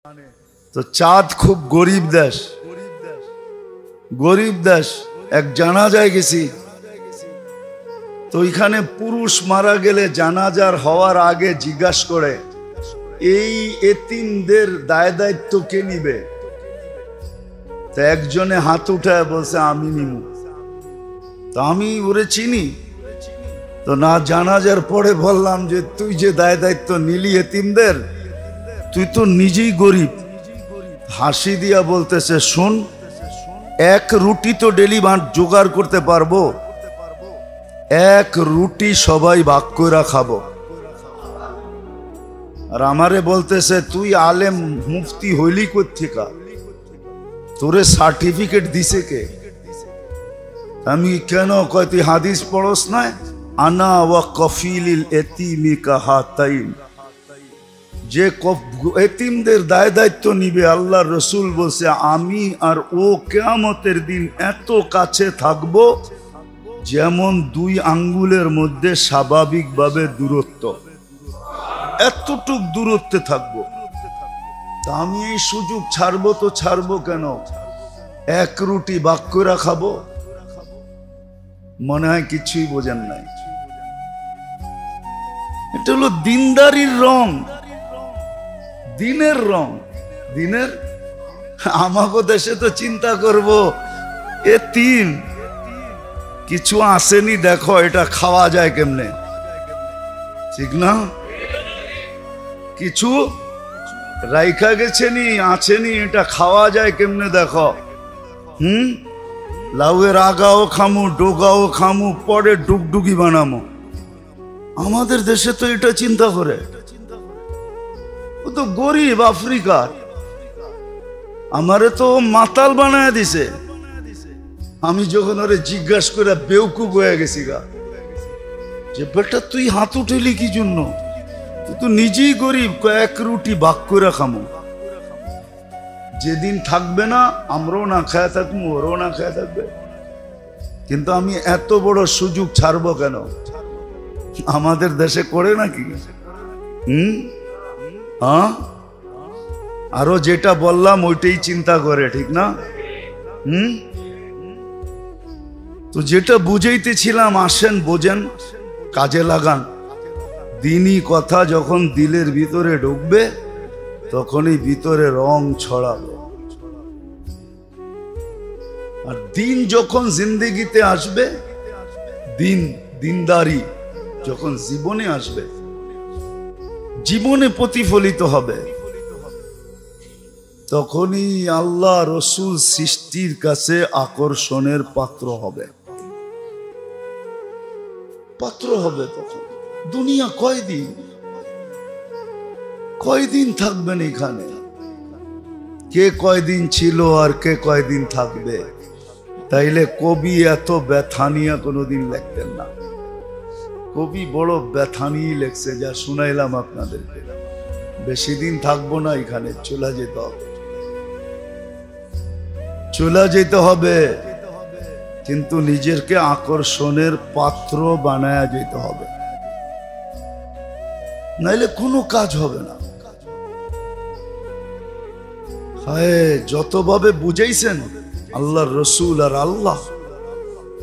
तो चाँद खूब गरीब देश एक জানাজায় গেছি তো এখানে পুরুষ মারা গেলে জানাজার হওয়ার আগে জিজ্ঞাসা করে এই এতিমদের দায় দায়িত্ব কে নিবে তো একজনে হাত উঠায় বলছে আমি নিমু তো আমি ওরে চিনি তো না জানাজার পরে বললাম যে তুই যে দায় দায়িত্ব নিলি এতিমদের তুই তো নিজেই গরিব হাসি দিয়া বলতেছে শুন এক রুটি তো ডেলি জোগাড় করতে পারবো এক রুটি সবাই ভাগ করে খাবো আর আমারে বলতেছে তুই আলেম মুফতি হইলি কোত্থেকা তোরে সার্টিফিকেট দিছে কে আমি কেন কয় তুই হাদিস পড়স না আনা ওয়া কফিলিল এতিমি কাহাতাইন যে এতিমদের দায় দায়িত্ব নিবে আল্লাহর রসুল বলছে আমি আর ও কিয়ামতের দিন এত কাছে থাকবো যেমন দুই আঙ্গুলের মধ্যে স্বাভাবিকভাবে দূরত্ব এতটুক দূরত্বে থাকবো তা আমি এই সুযোগ ছাড়বো তো ছাড়বো কেন এক রুটি ভাগ করে খাবো মনে হয় কিছুই বোঝেন নাই এটা হলো দিনদারির রং দিনের রং দিনের আমাগো দেশে তো চিন্তা করব এতিম কিছু আসেনি দেখো এটা খাওয়া যায় কেমনে ঠিক না কিছু রাইখা গেছেনি আছেনি এটা খাওয়া যায় কেমনে দেখো লাউয়ের আগাও খামু ডোগাও খামু পরে ডুগডুগি বানামো আমাদের দেশে তো এটা চিন্তা করে ও তো গরিব আফ্রিকার আমারে তো মাতাল বানায় দিছে আমি যখন ওরে জিজ্ঞাসা করে বেউকুব হয়ে গেছি গা যে বেটা তুই হাত উঠেলি কি জন্য তুই তো নিজেই গরিব এক রুটি ভাগ করে খামো যেদিন থাকবে না আমরাও না খায় থাকবো ওরাও না খায় থাকবে কিন্তু আমি এত বড় সুযোগ ছাড়বো কেন আমাদের দেশে করে নাকি আরো যেটা বললাম ওইটাই চিন্তা করে ঠিক না তো যেটা বুঝাইতেছিলাম আসেন বোঝেন কাজে লাগান দিনই কথা যখন দিলের ভিতরে ঢুকবে তখনই ভিতরে রং ছড়াবে আর দিন যখন জিন্দেগিতে আসবে দিনদারি যখন জীবনে আসবে জীবনে প্রতিফলিত হবে তখনই আল্লাহ রসুল সৃষ্টির কাছে আকর্ষণের পাত্র হবে তখন দুনিয়া কয়দিন থাকবেন এখানে কে কয়দিন ছিল আর কে কয়দিন থাকবে তাইলে কবি এত ব্যথা নিয়ে কোনোদিন লিখতেন না কবি বড় ব্যথা নিয়ে লেখছে যা শুনাইলাম আপনাদেরকে বেশি দিন থাকবো না এখানে চলে যেতে হবে কিন্তু নিজেকে আকর্ষণের পাত্র বানায়া যেতে হবে নাইলে কোনো কাজ হবে না হায় যতভাবে বুঝাইছেন আল্লাহর রসুল আর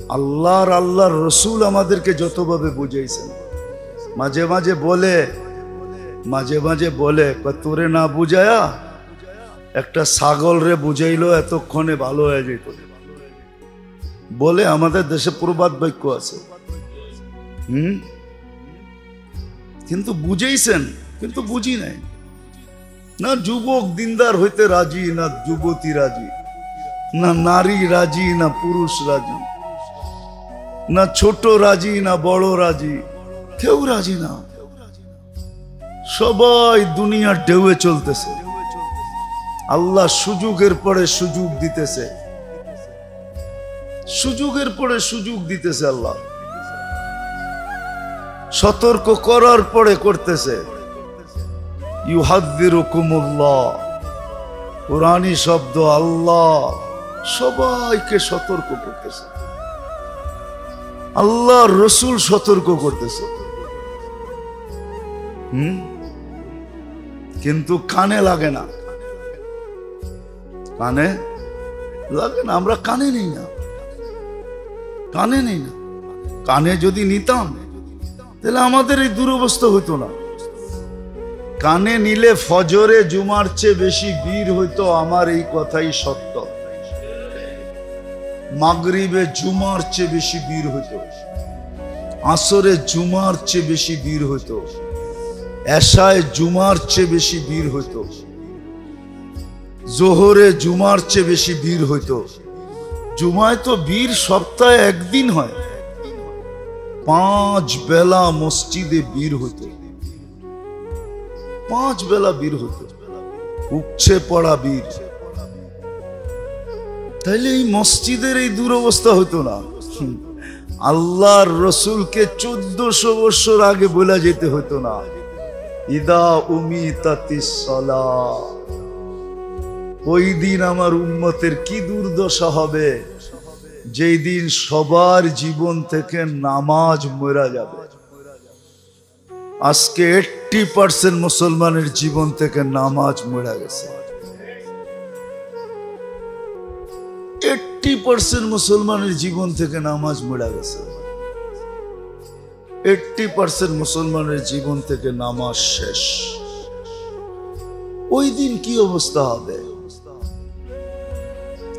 আল্লাহর রসুল আমাদেরকে যতভাবে বুঝাইছেন মাঝে মাঝে বলে তোরে না বুঝায়া একটা ছাগল রে বুঝাইলো এতক্ষণে ভালো হয়ে যেত বলে আমাদের দেশে প্রবাদ বাক্য আছে কিন্তু বুঝাইছেন কিন্তু বুঝি নাই না যুবক দিনদার হইতে রাজি না যুবতী রাজি না নারী রাজি না পুরুষ রাজি না ছোট রাজি না বড় রাজি কেউ রাজি না সবাই দুনিয়ার ঢেউয়ে চলতেছে আল্লাহ সুযোগের পরে সুযোগ দিতেছে আল্লাহ সতর্ক করার পরে করতেছে ইউহাযযিরুকুমুল্লাহ কুরআনী শব্দ আল্লাহ সবাইকে সতর্ক করতেছে আল্লাহ রসুল সতর্ক করতেছে কিন্তু কানে লাগে না কানে লাগে না, আমরা কানে নেই না, কানে নেই না। কানে যদি নিতাম তাহলে আমাদের এই দুরবস্থা হতো না। কানে নিলে ফজরে জুমার চেয়ে বেশি ভিড় হইতো, আমার এই কথাই সত্য। মাগরিবে জুমার চেয়ে বেশি ভিড় হইতো, আসরে জুমার চেয়ে বেশি ভিড় হইতো, এশায় জুমার চেয়ে বেশি ভিড় হইতো, জোহরে জুমার চেয়ে বেশি ভিড় হইতো। জুমায় তো ভিড় সপ্তাহে একদিন হয়, 5 বেলা মসজিদে ভিড় হইতো, 5 বেলা ভিড় হইতো, উপচে পড়া ভিড়। তাইলে এই মসজিদের এই দুরবস্থা হইতো না। আল্লাহর রসুলকে 1400 বছর আগে বলা যেতে হতো না, ইদা উমিতাতিস সালাহ। ওই দিন আমার উম্মতের কি দুর্দশা হবে, যেই দিন সবার জীবন থেকে নামাজ মরা যাবে। আজকে 80% মুসলমানের জীবন থেকে নামাজ মরা গেছে। 80% মুসলমানের জীবন থেকে নামাজ মরা গেছে। 80% মুসলমানের জীবন থেকে নামাজ শেষ। ওই দিন কি অবস্থা হবে?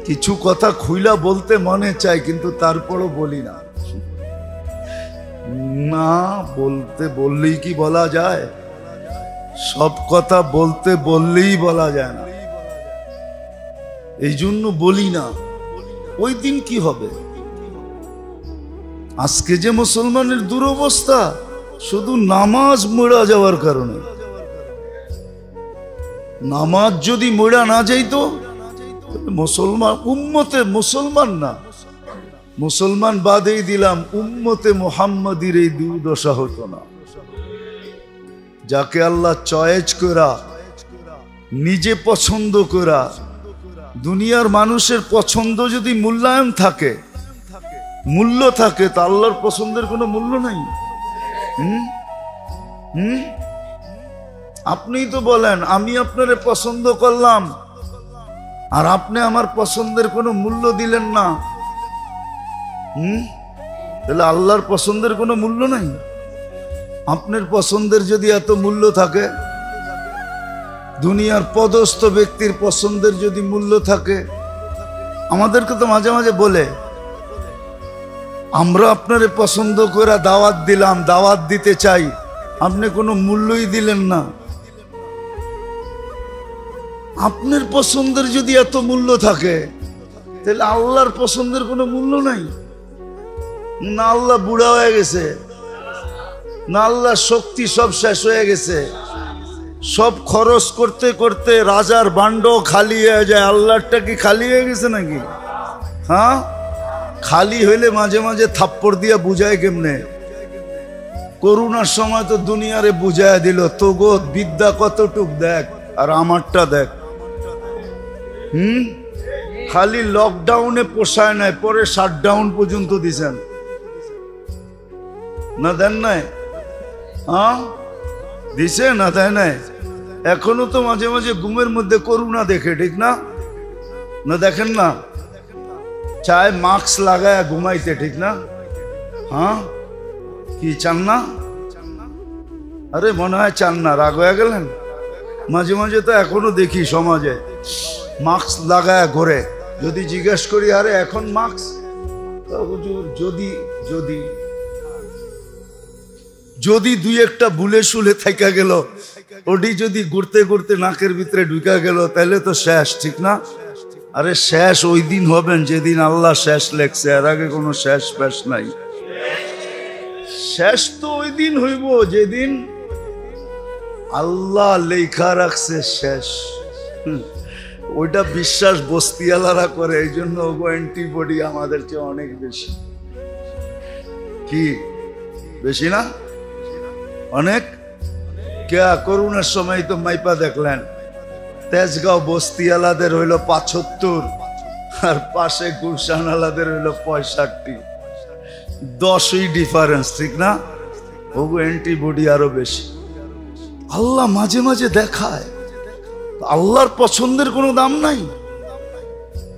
কিছু কথা খুইলা বলতে মনে চাই, কিন্তু তারপরও বলি না। না বলতে বললেই কি বলা যায়? সব কথা বলতে বললেই বলা যায় না, এই জন্য বলি না। ওই দিন কি হবে? আজকে যে মুসলমানের দুরবস্থা, শুধু নামাজ মরা যাওয়ার কারণে। নামাজ যদি মরা না যাইতো, মুসলমান উম্মতে, মুসলমান না, মুসলমান বাদেই দিলাম, উম্মতে মুহাম্মাদির এই দুর্দশা হতো না। যাকে আল্লাহ চয়েস করা, নিজে পছন্দ করা, দুনিয়ার মানুষের পছন্দ যদি মূল্যায়ন থাকে, মূল্য থাকে, তা আল্লাহর পছন্দের কোনো মূল্য নাই। আপনিই তো বলেন, আমি আপনারে পছন্দ করলাম আর আপনি আমার পছন্দের কোনো মূল্য দিলেন না, তাহলে আল্লাহর পছন্দের কোনো মূল্য নাই। আপনার পছন্দের যদি এত মূল্য থাকে, দুনিয়ার পদস্থ ব্যক্তির পছন্দের যদি মূল্য থাকে, আমাদেরকে তো মাঝে মাঝে বলে, আমরা আপনারে পছন্দ করে দাওয়াত দিলাম, দাওয়াত দিতে চাই, আপনি কোনো মূল্যই দিলেন না। আপনার পছন্দের যদি এত মূল্য থাকে, তাহলে আল্লাহর পছন্দের কোনো মূল্য নাই। না আল্লাহ বুড়া হয়ে গেছে, না আল্লাহর শক্তি সব শেষ হয়ে গেছে, সব খরচ করতে করতে রাজার ভাণ্ড খালি হয়ে যায়। আল্লাহরটা কি খালি হয়ে গেছে নাকি? হ্যাঁ, খালি হইলে মাঝে মাঝে থাপ্পড় দিয়া বুঝায় কেমনে? করোনার সময় তো দুনিয়ারে বুঝায় দিল, তো গো বিদ্যা কতটুক দেখ আর আমারটা দেখ। খালি লকডাউনে পোষায় নাই, পরে শাটডাউন পর্যন্ত দিছেন না? দেন নাই? হ্যাঁ দিছে না, তাই নাই? এখনো তো মাঝে মাঝে ঘুমের মধ্যে করোনা দেখে, ঠিক না? না দেখেন না? চায় মাস্ক লাগায় ঘুমাইতে, ঠিক না? হ্যাঁ, কি চান না? আরে মনে হয় চান না, রাগ হয়ে গেলেন? মাঝে মাঝে তো এখনো দেখি সমাজে মাস্ক লাগায় ঘোরে। যদি জিজ্ঞেস করি, আরে এখন মাস্ক, যদি যদি যদি দুই একটা বুলে শুলে থাকা গেল, ওটি যদি ঘুরতে ঘুরতে নাকের ভিতরে ঢুকা গেল, তাহলে তো শেষ, ঠিক না? আরে শেষ ওই দিন হবেন যেদিন আল্লাহ শেষ লেখছে, এর আগে কোনো শেষ পেশ নাই। শেষ তো ওই দিন হইব যেদিন আল্লাহ লেখা রাখছে শেষ। ওইটা বিশ্বাস বস্তিওয়ালারা করে, এই জন্য অ্যান্টিবডি আমাদের চেয়ে অনেক বেশি। কি বেশি না? অনেক। কে করোনার সময় তো মাইপা দেখলেন, তেজগাঁও বস্তিওয়ালাদের হইল 75 আর পাশে গুলশানওয়ালাদের হইল 65। 10ই ডিফারেন্স, ঠিক না? ওগো অ্যান্টিবডি আরো বেশি। আল্লাহ মাঝে মাঝে দেখায়, আল্লাহর পছন্দের কোনো দাম নাই।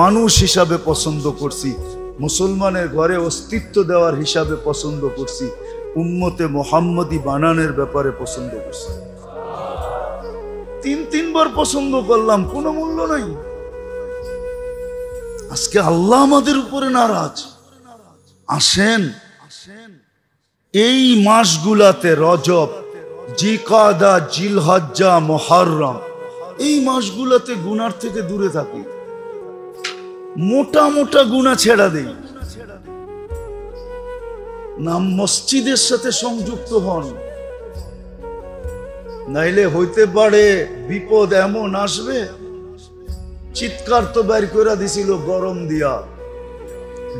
মানুষ হিসাবে পছন্দ করছি, মুসলমানের ঘরে অস্তিত্ব দেওয়ার হিসাবে পছন্দ করছি, উম্মতে মুহাম্মদী বানানোর ব্যাপারে পছন্দ করছি। তিনবার পছন্দ করলাম, কোনো মূল্য নাই। আজকে আল্লাহ আমাদের উপরে নারাজ। আসেন এই মাসগুলাতে, রজব, জিকাদা, জিলহজ্জা, মুহররম, এই মাসগুলাতে গুনার থেকে দূরে থাকি, মোটা মোটা গুনাহ ছেড়া দেই, নাম মসজিদের সাথে সংযুক্ত হন, নাইলে হইতে পারে বিপদ এমন আসবে। চিৎকার তো বের করে দিছিল গরম দিয়া,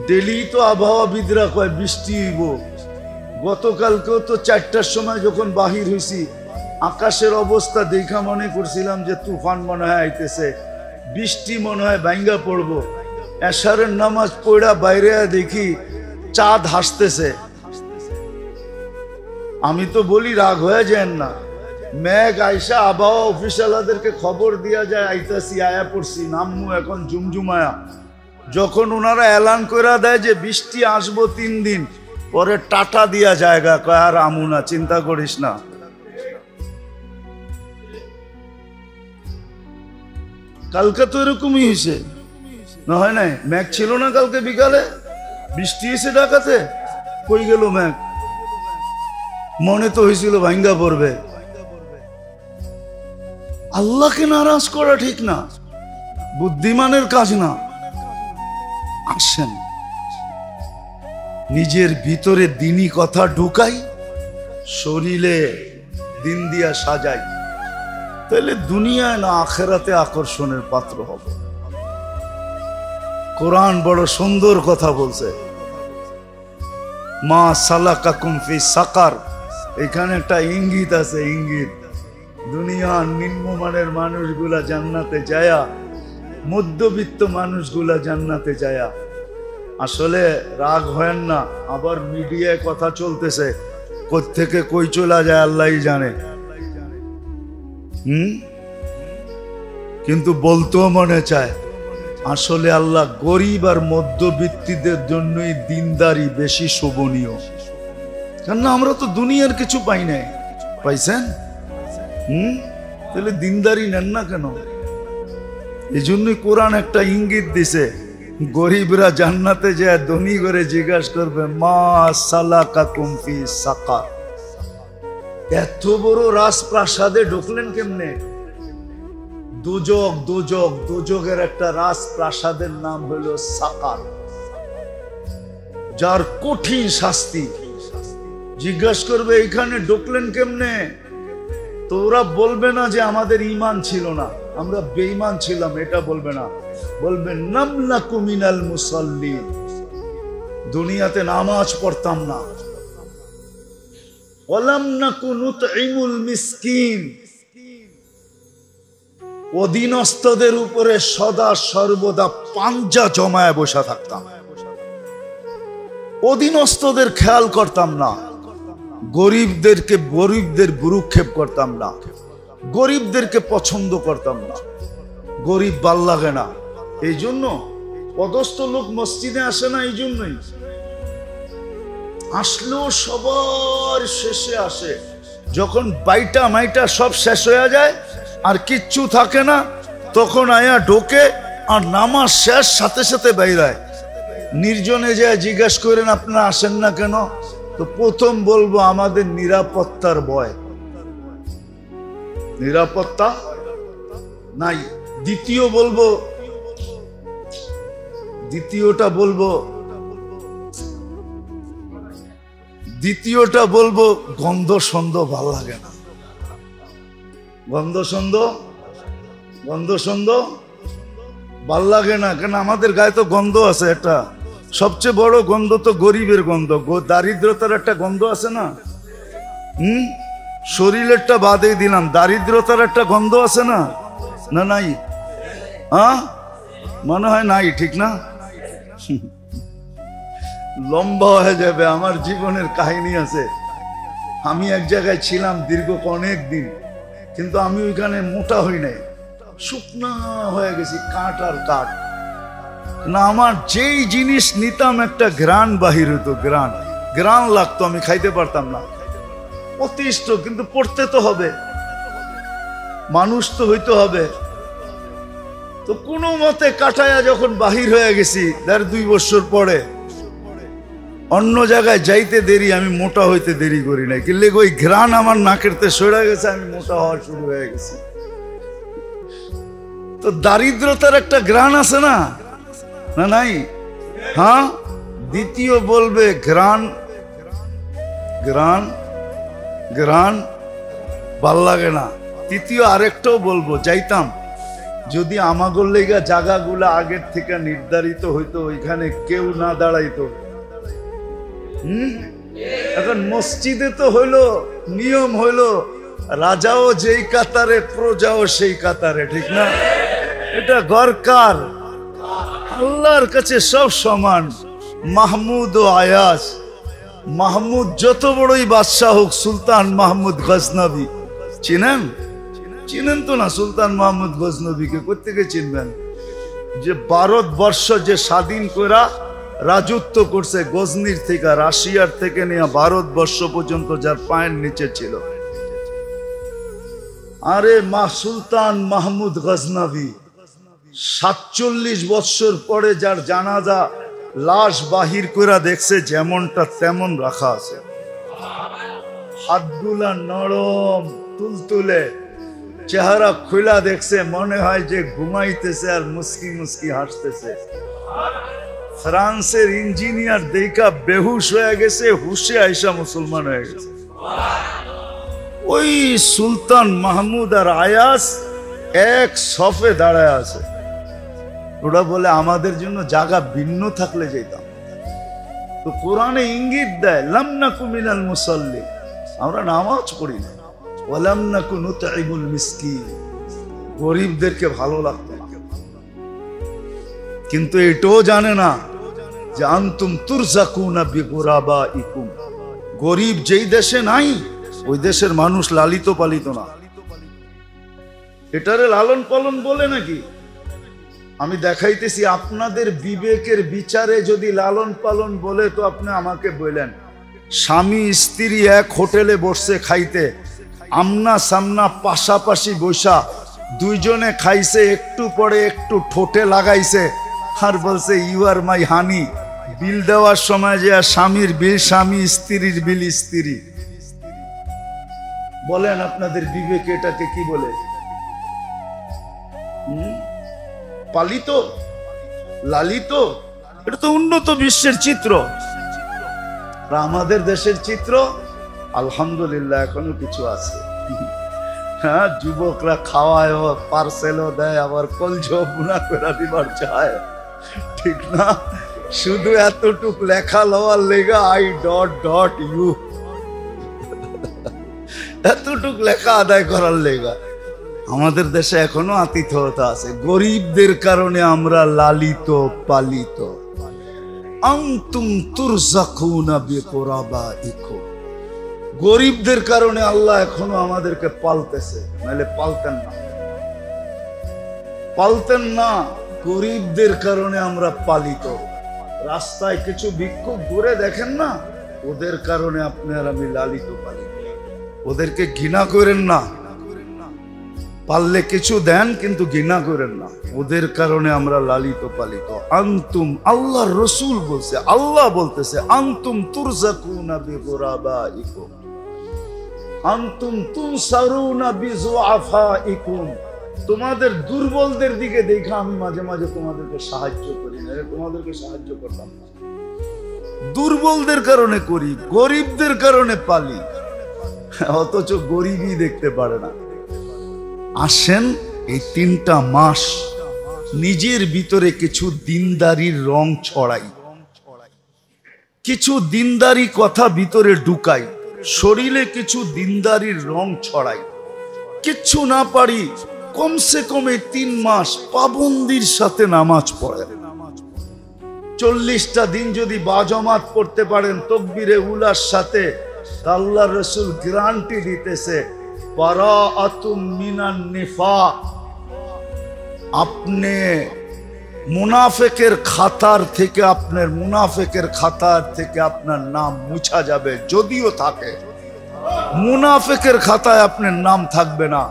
ডেলি তো আবহাওয়াবিদরা কয় বৃষ্টি হইব। গতকালকেও তো 4টার সময় যখন বাহির হইছি, আকাশের অবস্থা দেখা মনে করছিলাম যে তুফান মনে হয় আইতেছে, বৃষ্টি মনে হয় ভাঙ্গা পড়বো। এশারের নামাজ পড়া বাইরে দেখি চাঁদ হাসতেছে। আমি তো বলি রাগ হয়ে যান না, মেঘ আইসা আবহাওয়া অফিসারদেরকে খবর দিয়া যায় আইতাছি, আয়া পড়ছি, নামমু এখন জুমজুমায়া। যখন ওনারা এলান করে দেয় যে বৃষ্টি আসবো 3 দিন পরে, টাটা দিয়া জায়গা কয় আর আমু না, চিন্তা করিস না। কালকে তো এরকমই হয়েছে, না হয় নাই? মেঘ ছিল না কালকে বিকালে, বৃষ্টি এসে ঢাকাতে, কই গেল মেঘ? মনে তো হয়েছিল ভাঙ্গা পড়বে। আল্লাহকে নারাজ করা ঠিক না, বুদ্ধিমানের কাজ না। আসেন নিজের ভিতরে দিনই কথা ঢুকাই, শরীরে দিন দিয়া সাজাই, তাহলে দুনিয়ায় না আখেরাতে আকর্ষণের পাত্র হবে। কোরআন বড় সুন্দর কথা বলছে, মা সালাকাকুম ফি সাকার। এখানে একটা ইঙ্গিত আছে, ইঙ্গিত। দুনিয়ার নিম্নমানের মানুষগুলা জান্নাতে যায়া, মধ্যবিত্ত মানুষগুলা জান্নাতে যায়া। আসলে রাগ হয় না, আবার মিডিয়ায় কথা চলতেছে, কোত্থেকে কই চলা যায় আল্লাহই জানে। কিন্তু বলতেও মনে চায়, আসলে আল্লাহ গরিব আর মধ্যবিত্তদের জন্যই দিনদারি বেশি শোভনীয়। কেননা আমরা তো দুনিয়ার কিছু পাই নাই, পাইছেন? তাহলে দিনদারি নেন না কেন? এই জন্যই কোরআন একটা ইঙ্গিত দিছে, গরিবরা জান্নাতে যায় ধনী করে জিজ্ঞাসা করবে মা সালাকাকুম ফি সাকার। এত বড় রাজপ্রাসাদে ঢুকলেন কেমনে? দোজক, দোজক, দোজকের একটা রাজপ্রাসাদের নাম হলো সাকার, যার কঠিন শাস্তি। জিজ্ঞাসা করবে এখানে ঢুকলেন কেমনে? তো ওরা বলবে না যে আমাদের ঈমান ছিল না, আমরা বেঈমান ছিলাম, এটা বলবে না। বলবে নামলাকু মিনাল মুসাল্লিন, দুনিয়াতে নামাজ পড়তাম না। ওয়ালাম নাকু নুতঈমুল মিসকিন, অধীনস্থদের উপরে সদা সর্বদা পাঞ্জা জমায় বসে থাকতাম, অধীনস্থদের খেয়াল করতাম না, গরিবদের ভ্রুক্ষেপ করতাম না, গরিবদেরকে পছন্দ করতাম না। গরিব ভাল লাগে না, এই জন্য পদস্থ লোক মসজিদে আসে না। এই জন্যই আসলেও সবার শেষে আসে, যখন বাইটা মাইটা সব শেষ হয়ে যায় আর কিচ্ছু থাকে না, তখন আয়া ঢোকে আর নামাজ শেষ সাথে সাথে বাইরায়। নির্জনে যায় জিজ্ঞেস করেন আপনারা আসেন না কেন? তো প্রথম বলবো আমাদের নিরাপত্তার ভয়, নিরাপত্তা নাই। দ্বিতীয়টা বলবো গন্ধ সন্ধ ভাল লাগে না। গন্ধ সন্ধ ভাল লাগে না কেন? আমাদের গায়ে তো গন্ধ আছে একটা, সবচেয়ে বড় গন্ধ তো গরিবের গন্ধ, দারিদ্রতার একটা গন্ধ আছে না? শরীরেরটা বাদে দিলাম, দারিদ্রতার একটা গন্ধ আছে না? না নাই? মনে হয় নাই, ঠিক না? লম্বা হয়ে যাবে, আমার জীবনের কাহিনী আছে। আমি এক জায়গায় ছিলাম দীর্ঘ অনেক দিন, কিন্তু আমি ওইখানে মোটা হই নাই, শুকনা হয়ে গেছি, কাঠ আর কাঠ। না আমার যেই জিনিস নিতাম একটা গ্রান বাহির হতো, গ্রান লাগতো, আমি খাইতে পারতাম না। অতিষ্ঠ, কিন্তু পড়তে তো হবে, মানুষ তো হইতে হবে। তো কোনো মতে কাটায়া যখন বাহির হয়ে গেছি 1.5-2 বছর পরে, অন্য জায়গায় যাইতে দেরি, আমি মোটা হইতে দেরি করি নাই, কিন্তু ওই ঘ্রাণ আমার নাকেরতে সরে গেছে, আমি মোটা হওয়া শুরু হয়ে গেছি। তো দারিদ্রতার একটা ঘ্রাণ আছে না, না নাই? হ্যাঁ, দ্বিতীয় বলবে ঘ্রাণ, ভাল লাগে না। তৃতীয় আরেকটাও বলবো, যাইতাম যদি আমাগর লেগা জায়গাগুলা আগের থেকে নির্ধারিত হইতো, ওইখানে কেউ না দাঁড়াইতো। এখন মসজিদে তো হইলো নিয়ম, হইলো রাজাও যেই কাতারে, প্রজাও সেই কাতারে, ঠিক না? এটা গরকার, আল্লাহর কাছে সব সমান। মাহমুদ ও আয়াস, মাহমুদ যত বড়ই বাদশাহ হোক, সুলতান মাহমুদ গজনবী চিনেন? চিনেন তো না সুলতান মাহমুদ গজনবীকে? কোত্থেকে চিনবেন? যে ভারতবর্ষ যে স্বাধীন কইরা রাজত্ব করছে, গজনির থেকে, রাশিয়ার থেকে নিয়ে ভারতবর্ষ পর্যন্ত, যার পায়ের নিচে ছিল। আরে সুলতান মাহমুদ গজনবী 47 বছর পরে যার জানাজা লাশ বাহির করে দেখছে, যেমনটা তেমন রাখা আছে, হাতগুলা নরম তুলতুলে, চেহারা খোলা দেখছে, মনে হয় যে ঘুমাইতেছে আর মুস্কি মুস্কি হাসতেছে। ফ্রান্সের ইঞ্জিনিয়ার দেখা বেহুশ হয়ে গেছে, হুশে আইসা মুসলমান হয়ে গেছে। ওই সুলতান মাহমুদ আর আয়াস এক সফে দাঁড়ায় আছে। ওরা বলে আমাদের জন্য জায়গা ভিন্ন থাকলে যেতাম। তো কোরআনে ইঙ্গিত দেয়, লাম নাকু মিনাল মুসাল্লি, আমরা নামাজ পড়ি না, ওয়ালাম নাকু নুতঈমুল মিসকিন, গরিবদেরকে ভালো লাগতো না। কিন্তু এটাও জানে না যে আনতুম তুরজাকুনা বিগুরাবাইকুম, গরিব যেই দেশে নাই, ওই দেশের মানুষ লালিত পালিত না। এটারে লালন পালন বলে নাকি? আমি দেখাইতেছি, আপনাদের বিবেকের বিচারে যদি লালন পালন বলে, তো আপনি আমাকে বললেন, স্বামী স্ত্রী এক হোটেলে বসছে খাইতে, আমনা সামনা পাশাপাশি বসা, দুইজনে খাইছে, একটু পরে একটু ঠোঁটে লাগাইছে, আর বলছে ইউ আর মাই হানি। বিল দেওয়ার সময় যে স্বামীর বিল স্বামী, স্ত্রীর বিল স্ত্রী। বলেন আপনাদের বিবেকে এটাকে কি বলে? পালিত, লালিত? এটা তো উন্নত বিশ্বের চিত্র। আমাদের দেশের চিত্র আলহামদুলিল্লাহ এখনো কিছু আছে। হ্যাঁ, যুবকরা খাওয়ায়, পার্সেলও দেয়, আবার কলজো বুনা করে দিবার চায়, ঠিক না? শুধু এতটুক লেখা লওয়ার লেগা I.U, এতটুক লেখা আদায় করার লেগা। আমাদের দেশে এখনো আতিথ্যতা আছে। গরিবদের কারণে আমরা লালিত পালিত। আনতুম তুরজাকুনা বিকুরাবাইকুম, গরিবদের কারণে আল্লাহ এখনো আমাদেরকে পালতেছে, নাহলে পালতেন না। গরিবদের কারণে আমরা পালিত। রাস্তায় কিছু ভিক্ষুক ঘুরে দেখেন না, ওদের কারণে আপনি আর আমি লালিত পালিত। ওদেরকে ঘৃণা করেন না, পারলে কিছু দেন, কিন্তু ঘৃণা করেন না, ওদের কারণে আমরা লালিত পালিত। আনতুম, আল্লাহর রাসূল বলছে, আল্লাহ বলতেছে, আনতুম তুরজাকুনা বিগুরাবাইকুম, আনতুম তুনসারুনা বিযুআফাইকুম, তোমাদের দুর্বলদের দিকে দেখা আমি মাঝে মাঝে তোমাদেরকে সাহায্য করি না, তোমাদেরকে সাহায্য করতাম না। দুর্বলদের কারণে করি, গরিবদের কারণে পালি, অথচ গরিবই দেখতে পারে না। আসেন এই 3টা মাস নিজের ভিতরে কিছু দিনদারির রং ছড়াই, কিছু দিনদারি কথা ভিতরে ঢুকাই, শরীরে কিছু দিনদারির রং ছড়াই। কিচ্ছু না পারি, কমসে কমে 3 মাস পাবন্দির সাথে নামাজ পড়েন। 40টা দিন যদি বাজমাত পড়তে পারেন তাকবীরে উলার সাথে, আল্লাহর রাসূল গ্যারান্টি দিতেছে বারাআতুম মিনান নিফাক, আপনি মুনাফিকের খাতার থেকে আপনার নাম মুছা যাবে, যদিও থাকে মুনাফিকের খাতায় আপনার নাম থাকবে না,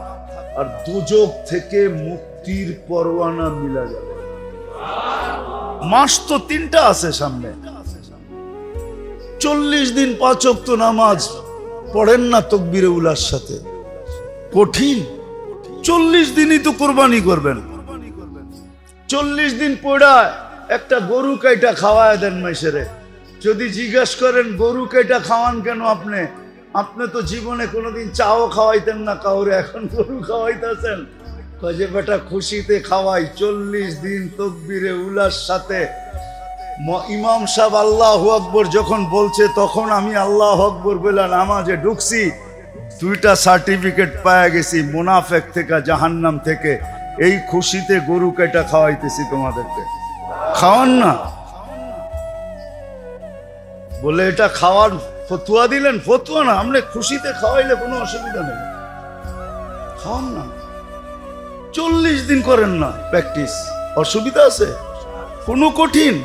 আর দুজক থেকে মুক্তির পরোয়ানা মিলা যাবে। মাস তো 3টা আছে সামনে, 40 দিন 5 ওয়াক্ত নামাজ পড়েন না তাকবীরে উলার সাথে, কঠিন। 40 দিনই তো কোরবানি করবেন, 40 দিন পড়া একটা গরু কাইটা খাওয়ায় দেন মাইসেরে। যদি জিজ্ঞাসা করেন গরু কাইটা খাওয়ান কেন আপনি তো জীবনে কোনোদিন চাও খাওয়াইতেন না কাউরে, এখন গরু খাওয়াইতেছেন। যে বেটা খুশিতে খাওয়াই। 40 দিন তাকবীরে উলার সাথে ইমাম সাহেব আল্লাহু আকবার যখন বলছে তখন আমি আল্লাহু আকবার বলে নামাজে ঢুকছি, 2টা সার্টিফিকেট পাওয়া গেছি মুনাফিক থেকে, জাহান্নাম থেকে। এই খুশিতে গরু কেটা খাওয়াইতেছি তোমাদেরকে, খাওয়ান না বলে এটা খাওয়ার ফতুয়া দিলেন। ফতুয়া না, আমরা খুশিতে খাওয়াইলে কোনো অসুবিধা নেই, খাওয়ান না। 40 দিন করেন না প্র্যাকটিস, অসুবিধা আছে? কোনো কঠিন?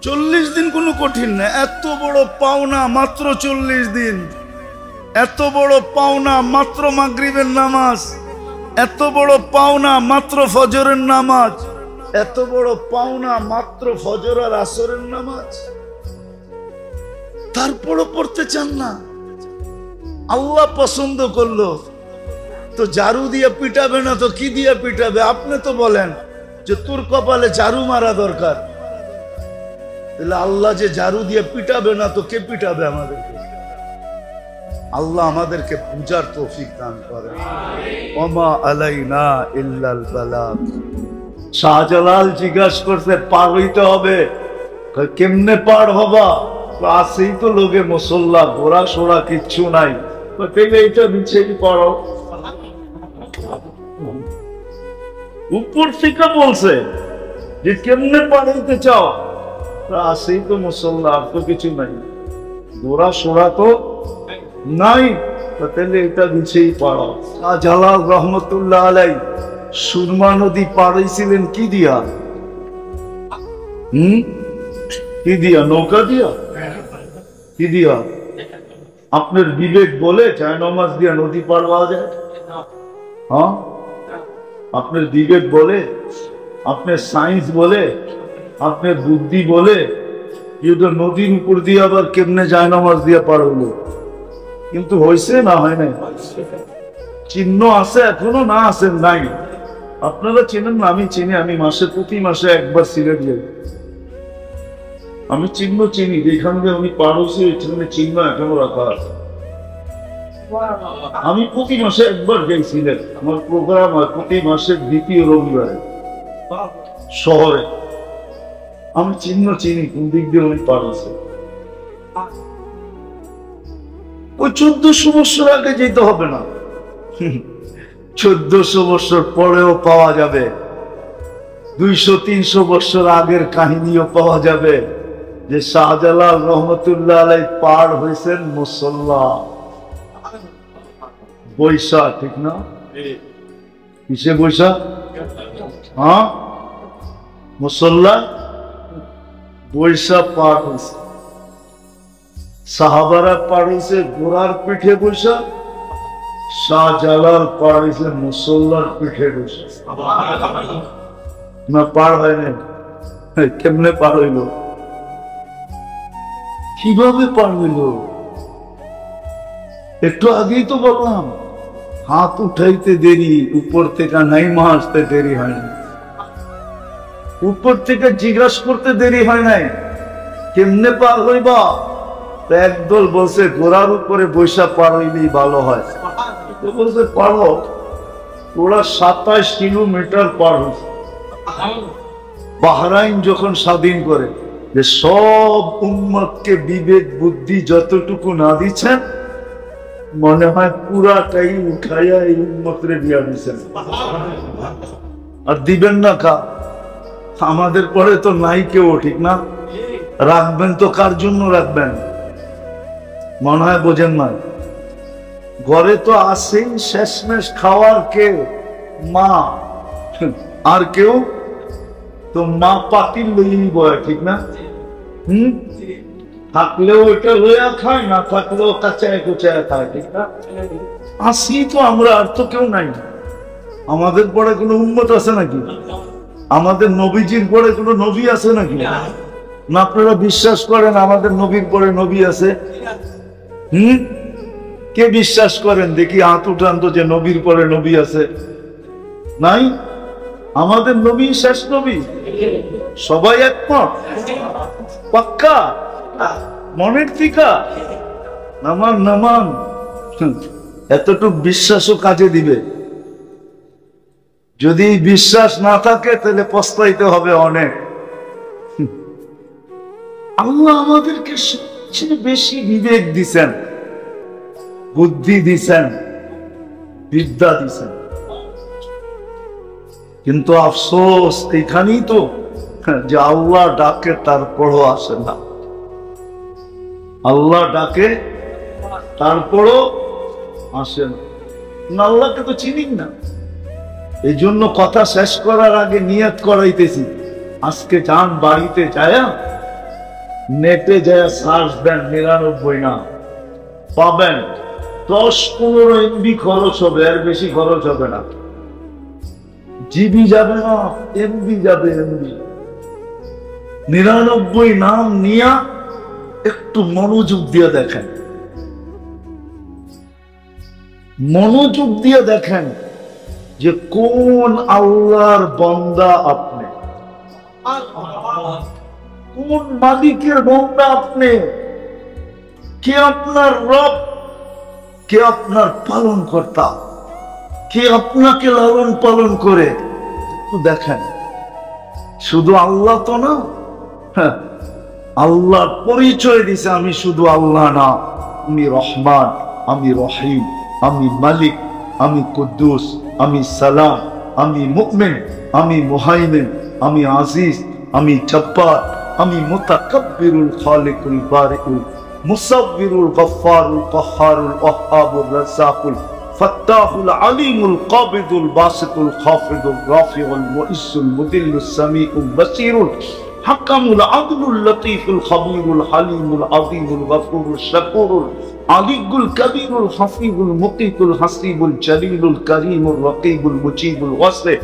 40 দিন কোনো কঠিন না। এত বড় পাওনা মাত্র 40 দিন, এত বড় পাওনা মাত্র মাগরিবের নামাজ, এত বড় পাওনা মাত্র ফজরের নামাজ, এত বড় পাওনা মাত্র ফজর আর আসরের নামাজ। তারপরও পড়তে চান না? আল্লাহ পছন্দ করলো তো ঝাড়ু দিয়ে পিটাবে না তো কি দিয়ে পিটাবে? আপনি তো বলেন যে তোর কপালে ঝাড়ু মারা দরকার, তাহলে আল্লাহ যে ঝাড়ু দিয়ে পিটাবে না তো কে পিটাবে আমাদেরকে? আল্লাহ আমাদেরকে বুঝার তৌফিক দান করেন। ওমা আলাইনা ইল্লাল বালাগ। শাহজালাল জিজ্ঞাসা করছে পার হইতে হবে, কেমনে পার হবা? আসেই তো লোকে মুসল্লা, ঘোড়া সোড়া কিচ্ছু নাই, এইটা নিচেই পড়ো। উপর থেকে বলছে যে কেমনে পার হইতে চাও? আসেই তো মুসল্লা, আর তো কিছু নাই, ঘোড়া সোড়া তো নাই, তাহলে এটা নিচেই পড়ো। শাহজালাল রহমতুল্লাহ আলাই সুরমা নদী পার হইছিলেন কি দিয়া? কি দিয়া? নৌকা দিয়া? কি দিয়া? আপনার বিবেক বলে জায়নামাজ দিয়া নদী পার হওয়া যায়? হ্যাঁ, আপনার বিবেক বলে, আপনার সায়েন্স বলে, আপনার বুদ্ধি বলে এটা নদীর উপর দিয়ে আবার কেমনে জায়নামাজ দিয়া পার হলো? কিন্তু হয়েছে না হয় নাই? চিহ্ন আছে এখনো, না আছে নাই? আপনারা চেনেন না, আমি চিনি। আমি প্রতি মাসে একবার সিলেট যাই, আমি চিহ্ন চিনি। যেখান দিয়ে আমি পার হয়েছি ওইখানে চিহ্ন এখনো রাখা আছে। আমি প্রতি মাসে একবার যাই সিলেট, আমার প্রোগ্রাম হয় প্রতি মাসের 2য় রবিবারে শহরে। আমি চিহ্ন চিনি কোন দিক দিয়ে উনি পার হয়েছে। ওই 1400 বছর আগে যেতে হবে না, 1400 বছর পরেও পাওয়া যাবে, 200-300 বছর আগের কাহিনীও পাওয়া যাবে যে শাহজালাল রহমতুল্লাহ আলাই পার হয়েছেন মুসল্লা বৈশা। ঠিক না? কিসে বৈশা? হ্যাঁ, মুসল্লা বৈশা পার হয়েছে। সাহাবারা পার হয়েছে ঘোড়ার পিঠে বৈশা, শাহজালাল পার হয়েছে মুসল্লার পিঠে বৈশা। না পার হয় না? কেমনে পার হইল? কিভাবে পার হইল? একটু আগেই তো বললাম, হাত উঠাইতে দেরি, উপর থেকে নাইমা আসতে দেরি হয় না, উপর থেকে জিজ্ঞাসা করতে দেরি হয় নাই কেমনে পার হইবা? একদল বলছে ঘোড়ার উপরে বৈশা পার হইলেই ভালো হয়, বলছে পারো। ওরা 27 কিলোমিটার পার হয়েছে। বাহরাইন যখন স্বাধীন করে, যে সব উম্মতকে বিবেক বুদ্ধি যতটুকু না দিচ্ছেন, মনে হয় পুরাটাই উঠাইয়া এই উম্মতরে দিয়া দিচ্ছেন। আর দিবেন না কা? আমাদের পরে তো নাই কেউ, ঠিক না? রাখবেন তো কার জন্য রাখবেন? মনে হয় বোঝেন না। ঘরে তো আসেই শেষমেশ খাওয়ার কে? মা। আর কেউ? তো তো মা পাতিল লইই বয়, ঠিক না? থাকলেও ওইটা লইয়া খায়, না থাকলেও কাঁচায় কুচায় খায়, ঠিক না? আসি তো আমরা, আর তো কেউ নাই। আমাদের পরে কোনো উম্মত আছে নাকি? আমাদের নবীজির পরে কোনো নবী আছে নাকি? না আপনারা বিশ্বাস করেন আমাদের নবীর পরে নবী আছে? কে বিশ্বাস করেন দেখি হাত উঠান তো যে নবীর পরে নবী আছে? নাই। আমাদের নবী শেষ নবী। সবাই একমত? পাক্কা? মনের থিকা? নামান নামান। এতটুক বিশ্বাসও কাজে দিবে। যদি বিশ্বাস না থাকে তাহলে পস্তাইতে হবে অনেক। আল্লাহ আমাদেরকে সবচেয়ে বেশি বিবেক দিছেন, বুদ্ধি দিছেন, বিদ্যা দিছেন। কিন্তু আফসোস এখানেই তো যে আল্লাহ ডাকে তারপরও আসে না। আল্লাহ ডাকে তারপরও আসে না। আল্লাহকে তো চিনি না। এই জন্য কথা শেষ করার আগে নিয়ত করাইতেছি, আজকে যান বাড়িতে যায় নেটে যায় সার্চ দেন 99 না পাবেন। 10-15 MB খরচ হবে, এর বেশি খরচ হবে না। জিবি যাবে না, MB যাবে। MB 99 নাম নিয়া একটু মনোযোগ দিয়ে দেখেন, মনোযোগ দিয়ে দেখেন যে কোন আল্লাহর বান্দা আপনি, কোন মালিকের বান্দা আপনি, কে আপনার রব, কে আপনার পালন কর্তা, কে আপনাকে লালন পালন করে। দেখেন, শুধু আল্লাহ তো না, আল্লাহর পরিচয় দিছে আমি শুধু আল্লাহ না, আমি রহমান, আমি রহিম, আমি মালিক, আমি কুদ্দুস, আমি সালাম, আমি মুমিন, আমি মুহাইমিন, আমি আজিজ, আমি জব্বার, আমি মুতাকাব্বিরুল খালিকুল বারিকুল মুসাব্বিরুল গফফারুল কাহ্হারুল ওয়াহ্হাবুর রাজ্জাকুল ফাত্তাহুল আলিমুল কাবিদুল বাসিতুল খাফিদুল রাফিউল মুইজ্জুল মুদিল্লুস সামিউল বাসীরুল হাকামুল আদলুল লতীফুল খবীরুল হালিমুল আযীমুল গফুরুল শাকুরুল আলিগুল কবীরুল হাফিজুল মুকিতুল হাসিবুল জলিলুল করিমুল রকিবুল মুজিবুল ওয়াসি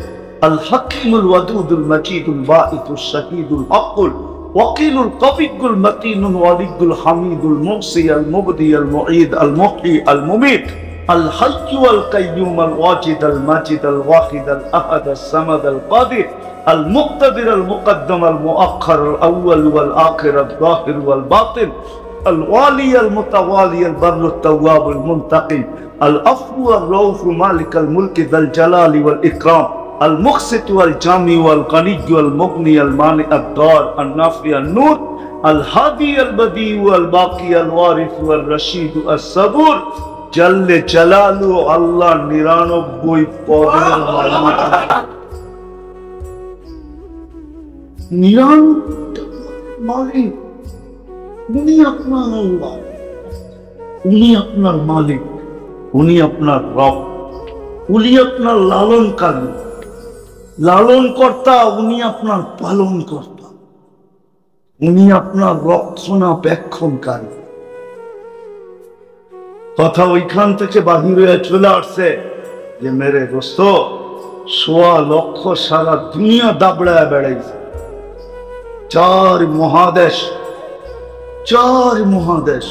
আল হাকিমুল ওয়াদুদুল মজিদুল বাঈতুশ শাহীদুল হকুল ওয়াকিলুল কবিগুল মতিনুল ওয়ালিগুল হামিদুল মুহসি আল মুবদি আল মুঈদ আল মুহয়ি আল মুমীত আল হাইয়্যু আল কাইয়্যুম আল ওয়াজিদ আল মাজিদ আল ওয়াহিদ আল আহাদ আস সামাদ আল কাদির আল মুক্তাদির আল মুকদ্দম আল মুআখ্খার আল আউয়াল ওয়াল আখির আল যাহির ওয়াল বাতিন الوالي المتوالي البر التواب المنتقم العفو الرؤوف مالك الملك ذا الجلال والإكرام المقسط والجامع والغني والمغني المانع الضار النافع النور الهادي البديع والباقي الوارث والرشيد الصبور جل جلاله الله 99 পদের মালিক। উনি আপনার আল্লাহ, উনি আপনার মালিক, উনি আপনার রব, উনি আপনার লালনকারী, লালন কর্তা, উনি আপনার পালন কর্তা, উনি আপনার রক্ষণাবেক্ষণকারী। কথা ওইখান থেকে বাহির হয়ে চলে আসছে যে মেরে দোস্ত 1.25 লক্ষ সারা দুনিয়া দাবড়ায় বেড়াইছে, 4 মহাদেশ, 4 মহাদেশ।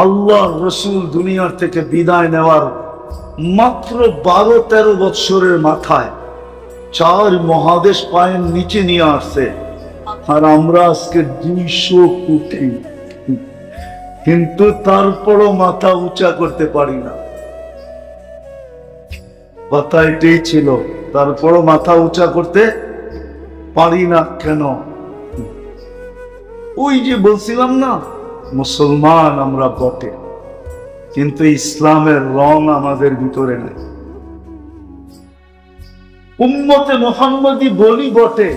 আল্লাহ রসুল দুনিয়ার থেকে বিদায় নেওয়ার মাত্র 12-13 বৎসরের মাথায় 4 মহাদেশ পায়ের নিচে নিয়ে আসছে। আর আমরা আজকে 200 কোটি, কিন্তু তারপরও মাথা উঁচা করতে পারি না। কথা এটাই ছিল, তারপরও মাথা উঁচা করতে পারি না। কেন? ওই যে বলছিলাম না, মুসলমান আমরা বটে, কিন্তু ইসলামের রং আমাদের ভিতরে নাই। উম্মতে মুহাম্মদী বলি বটে,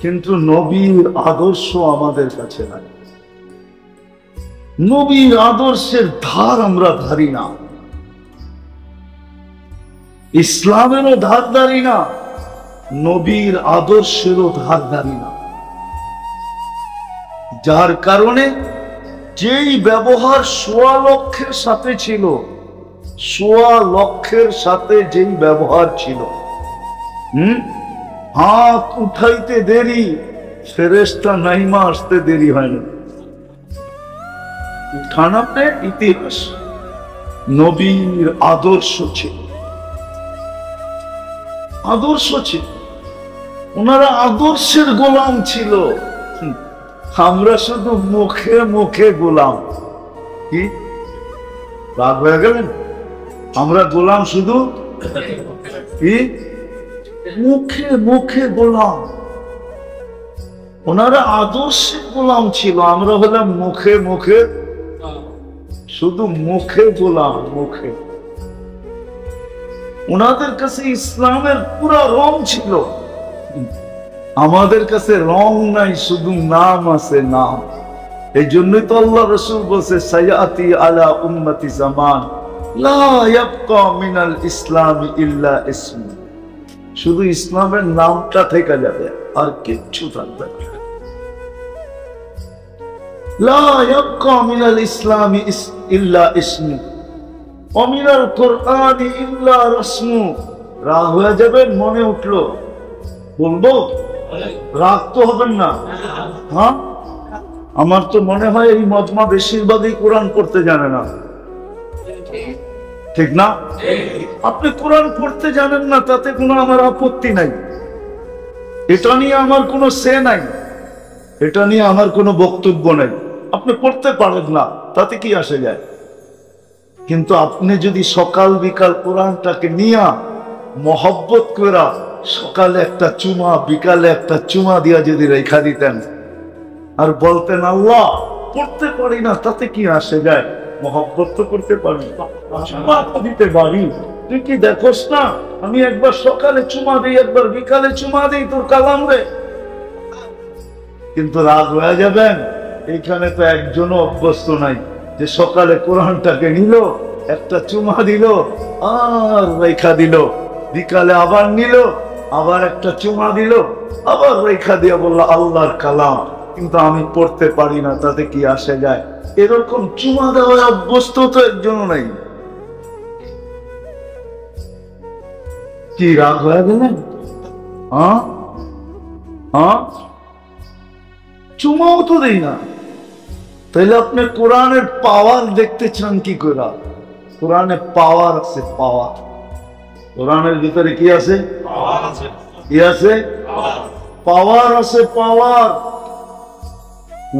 কিন্তু নবীর আদর্শ আমাদের কাছে নাই। নবীর আদর্শের ধার আমরা ধারি না, ইসলামেরও ধার ধারি না, নবীর আদর্শেরও ধার ধারি না, যার কারণে যেই ব্যবহার ১.৫ লক্ষের সাথে ছিল, ১.৫ লক্ষের সাথে যেই ব্যবহার ছিল, হাত উঠাইতে দেরি, ফেরেশতা নাইমা আসতে দেরি হয় না। উঠানাতে ইতিহাস, নবীর আদর্শ ছিল, আদর্শ ছিল, ওনারা আদর্শের গোলাম ছিল। আমরা শুধু মুখে মুখে গোলাম। কি রাগ হয়ে গেলেন? আমরা গোলাম শুধু কি মুখে মুখে গোলাম, ওনারা আদর্শের গোলাম ছিল, আমরা হলাম মুখে মুখে, শুধু মুখে গোলাম, মুখে। ওনাদের কাছে ইসলামের পুরা রং ছিল, আমাদের কাছে রং নাই, শুধু নাম আছে, নাম। এই জন্যই তো আল্লাহ রাসূল বলছে, সায়াতি আলা উম্মতি জামান লা ইয়াবকা মিনাল ইসলাম ইল্লা ইসমু, শুধু ইসলামের নামটা থেকে যাবে, আর কিচ্ছু থাকবে না। লা ইয়াবকা মিনাল ইসলাম ইল্লা ইসমু ওয়া মিনাল কুরআনি ইল্লা রাসমু। রাগ হয়ে যাবে, মনে উঠলো বলবো, রাগ তো হবেন না। হ্যাঁ, আমার তো মনে হয় এই মজমা বেশিরভাগই কোরআন পড়তে জানে না, ঠিক না? আপনি কোরআন পড়তে জানেন না, তাতে কোনো আমার আপত্তি নাই, এটা নিয়ে আমার কোনো সে নাই, এটা নিয়ে আমার কোনো বক্তব্য নাই। আপনি পড়তে পারেন না, তাতে কি আসে যায়? কিন্তু আপনি যদি সকাল বিকাল কোরআনটাকে নিয়ে মহব্বত করা, সকালে একটা চুমা, বিকালে একটা চুমা দিয়া যদি রেখা দিতেন, আর বলতেন আল্লাহ পড়তে পারি না, তাতে কি আসে যায়? মহব্বত তো করতে পারি, দিতে পারি। তুই কি দেখোস না আমি একবার সকালে চুমা দিই, একবার বিকালে চুমা দিই তোর কালাম রে। কিন্তু রাগ হয়ে যাবেন, এইখানে তো একজনও অভ্যস্ত নাই যে সকালে কোরআনটাকে নিল, একটা চুমা দিল, আর রেখা দিল, বিকালে আবার নিল, আবার একটা চুমা দিল, আবার রেখা দিয়ে বলল আল্লাহর কালাম, কিন্তু আমি পড়তে পারি না, তাতে কি আসে যায়? এরকম চুমা দেওয়ার অভ্যস্ত তো একজনও নাই। কি রাগ হয়ে গেলেন? চুমাও তো দেই না, তাইলে আপনি কোরআনের পাওয়ার দেখতে চান কি করে? কোরআনে পাওয়ার আছে, পাওয়ার। কোরআনের ভিতরে কি আছে? কি আছে? পাওয়ার আছে, পাওয়ার।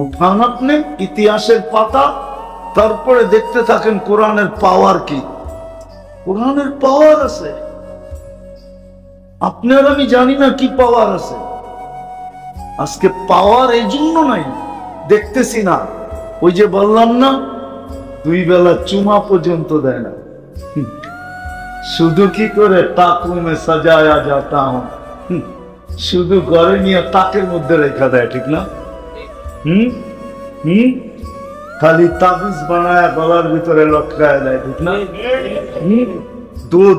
উঠান আপনি ইতিহাসের পাতা, তারপরে দেখতে থাকেন কোরআনের পাওয়ার কি। কোরআনের পাওয়ার আছে, আপনার আমি জানি না কি পাওয়ার আছে। আজকে পাওয়ার এই জন্য নাই, দেখতেছি না। ওই যে বললাম না, 2 বেলা চুমা পর্যন্ত দেয় না, শুধু কি করে তাকুমে সাজায়া যাতা হুঁ, শুধু ঘরে নিয়ে তাকের মধ্যে রেখা দেয়, ঠিক না? খালি তাবিজ বানায়া গলার ভিতরে লটকায়া দেয়, ঠিক না?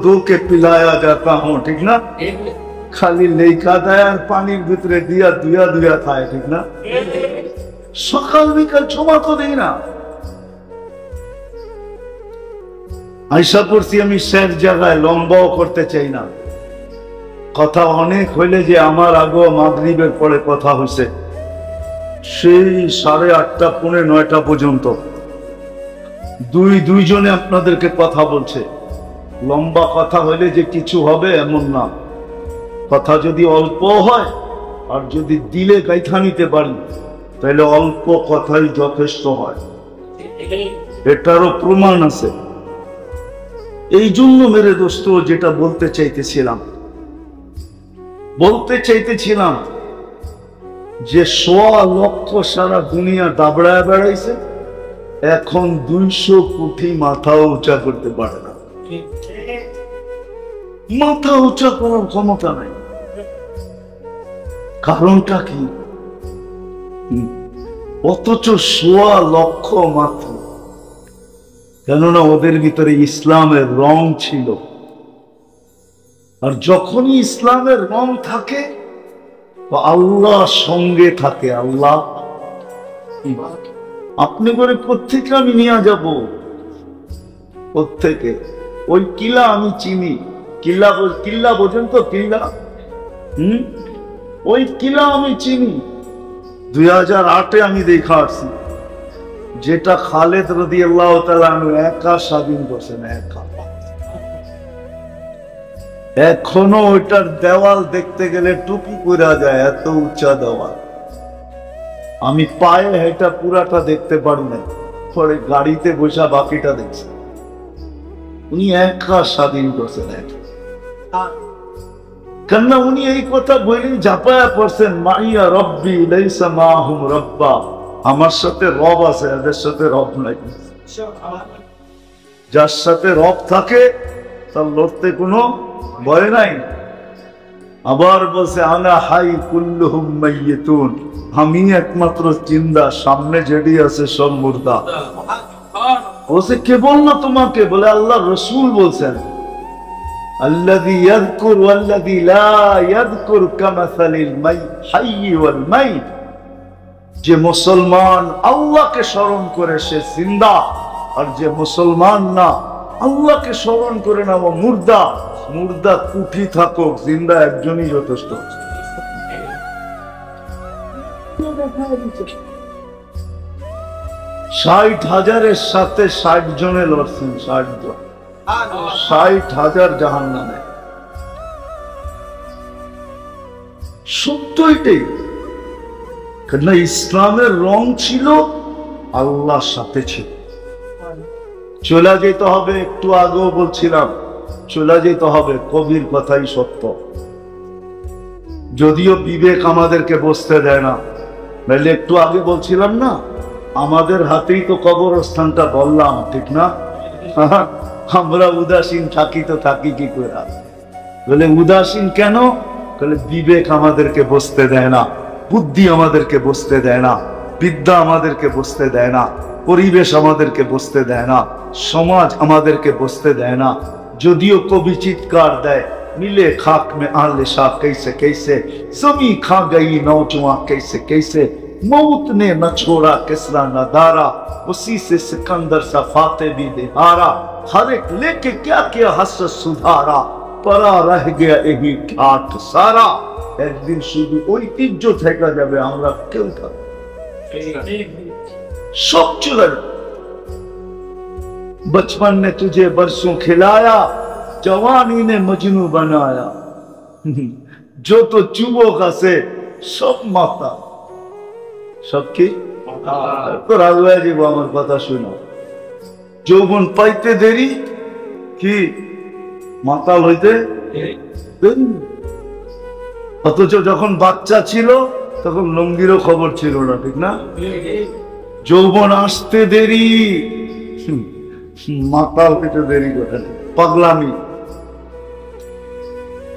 দো কে পিলায়া যাতা হুঁ, ঠিক না? খালি লেখা দেয় আর পানির ভিতরে দিয়া দুয়া দুয়া খায়, ঠিক না? সকাল বিকাল চুমা তো দেই না। আশা করছি আমি শেষ জায়গায় লম্বাও করতে চাই না, কথা অনেক হইলে যে আমার আগো মাগরিবের পরে কথা হয়েছে, সেই 8:30 পৌনে 9টা পর্যন্ত দুইজনে আপনাদেরকে কথা বলছে। লম্বা কথা হইলে যে কিছু হবে এমন না, কথা যদি অল্প হয় আর যদি দিলে গাইথা নিতে পারি, তাহলে অল্প কথাই যথেষ্ট হয়, এটারও প্রমাণ আছে। এই জন্য মেরে দোস্ত, যেটা বলতে চাইতেছিলাম যে 1.25 লক্ষ সারা দুনিয়া দাবড়ায় বেড়াইছে, এখন 200 কোটি মাথাও উঁচা করতে পারে না, মাথা উঁচা করার ক্ষমতা নাই। কারণটা কি? অথচ 1.25 লক্ষ মাত্র, কেননা ওদের ভিতরে ইসলামের রং ছিল। আর যখনই ইসলামের রং থাকে আল্লাহ সঙ্গে থাকে। আল্লাহ আপনি করে প্রত্যেকে আমি নিয়ে যাব, প্রত্যেকে ওই কিলা আমি চিনি, কিল্লা কিল্লা বোঝেন তো, কিল্লা ওই কিলা আমি চিনি। 2008-এ আমি দেখা আসছি, যেটা খালেদ রাদিয়াল্লাহু তাআলা আনহু একা স্বাধীন করছেন, একা। এখনো ওইটার দেওয়াল দেখতে গেলে টুপি করা যায়, এত উঁচা দেওয়াল। আমি পায়ে হেঁটা পুরাটা দেখতে পারি না, পরে গাড়িতে বসা বাকিটা দেখছি। উনি একা স্বাধীন করছেন, কেননা উনি এই কথা বলেই ঝাঁপায়া পড়ছেন, মাইয়া রব্বি লাইসা মাহুম রব্বা, আমার সাথে রব আছে, এদের সাথে রব নাই। যার সাথে রব থাকে তার লড়তে কোনো ভয় নাই। আবার বলছে আনা হাই কুল্লুহুম মাইয়িতুন, আমি একমাত্র জিন্দা, সামনে যেটি আছে সব মুর্দা। বলছে কে বললো তোমাকে? বলে আল্লাহ রাসূল বলছেন, আল্লাযী ইয়াযকুর ওয়াল্লাযী লা ইয়াযকুর কামাসালিল হাইয়্যি ওয়াল মাইত, যে মুসলমান আল্লাহকে স্মরণ করে সে জিন্দা, আর যে মুসলমান না আল্লাহকে স্মরণ করে না ও মুর্দা। মুর্দা কুঠি থাকুক, জিন্দা একজনই যথেষ্ট। 60,000-এর সাথে 60 জনে লড়ছেন, 60 জন, 60,000 জাহান্নামে। সত্য এটাই, কেননা ইসলামের রং ছিল, আল্লাহর সাথে ছিল। চলে যেতে হবে, একটু আগেও বলছিলাম চলে যেতে হবে, কবির কথাই সত্য। যদিও বিবেক আমাদেরকে বসতে দেয় না, নাহলে একটু আগে বলছিলাম না, আমাদের হাতেই তো কবরস্থানটা, বললাম ঠিক না? আমরা উদাসীন থাকি তো থাকি কি করে? বলে উদাসীন কেন? বলে বিবেক আমাদেরকে বসতে দেয় না, বুদ্ধি আমাদেরকে বসতে দেয় না, বিদ্যা আমাদেরকে বসতে দেয় না, পরিবেশ আমাদেরকে বসতে দেয় না, সমাজ আমাদেরকে বসতে দেয় না। যদিও কবি চিৎকার দেয়, मिले खाक में आले शाह कैसे कैसे, जमी खा गई नौजवां कैसे कैसे, मौत ने न छोड़ा किसरा न दारा, उसी से सिकंदर सा फाते भी दिहारा, हर एक लेके क्या क्या हसरत सुधारा, परा रह गया यही ठाठ सारा। एक दिन शुरू ঐতিহ্য থেকে যাবে, আমরা কেউ থাকবো सब चले। बचपन ने तुझे बरसों खिलाया, जवानी ने मजनू बनाया, जो तो चुबों से सब माता, सबकी तो राजवाय जी আমার কথা শুনো। যৌবন পাইতে দেরি কি মাতাল হইতে দেরি, অথচ যখন বাচ্চা ছিল তখন লঙ্গিরও খবর ছিল না, ঠিক না? যৌবন আসতে দেরি, মাতাল হইতে দেরি কোথায়? পাগলামি,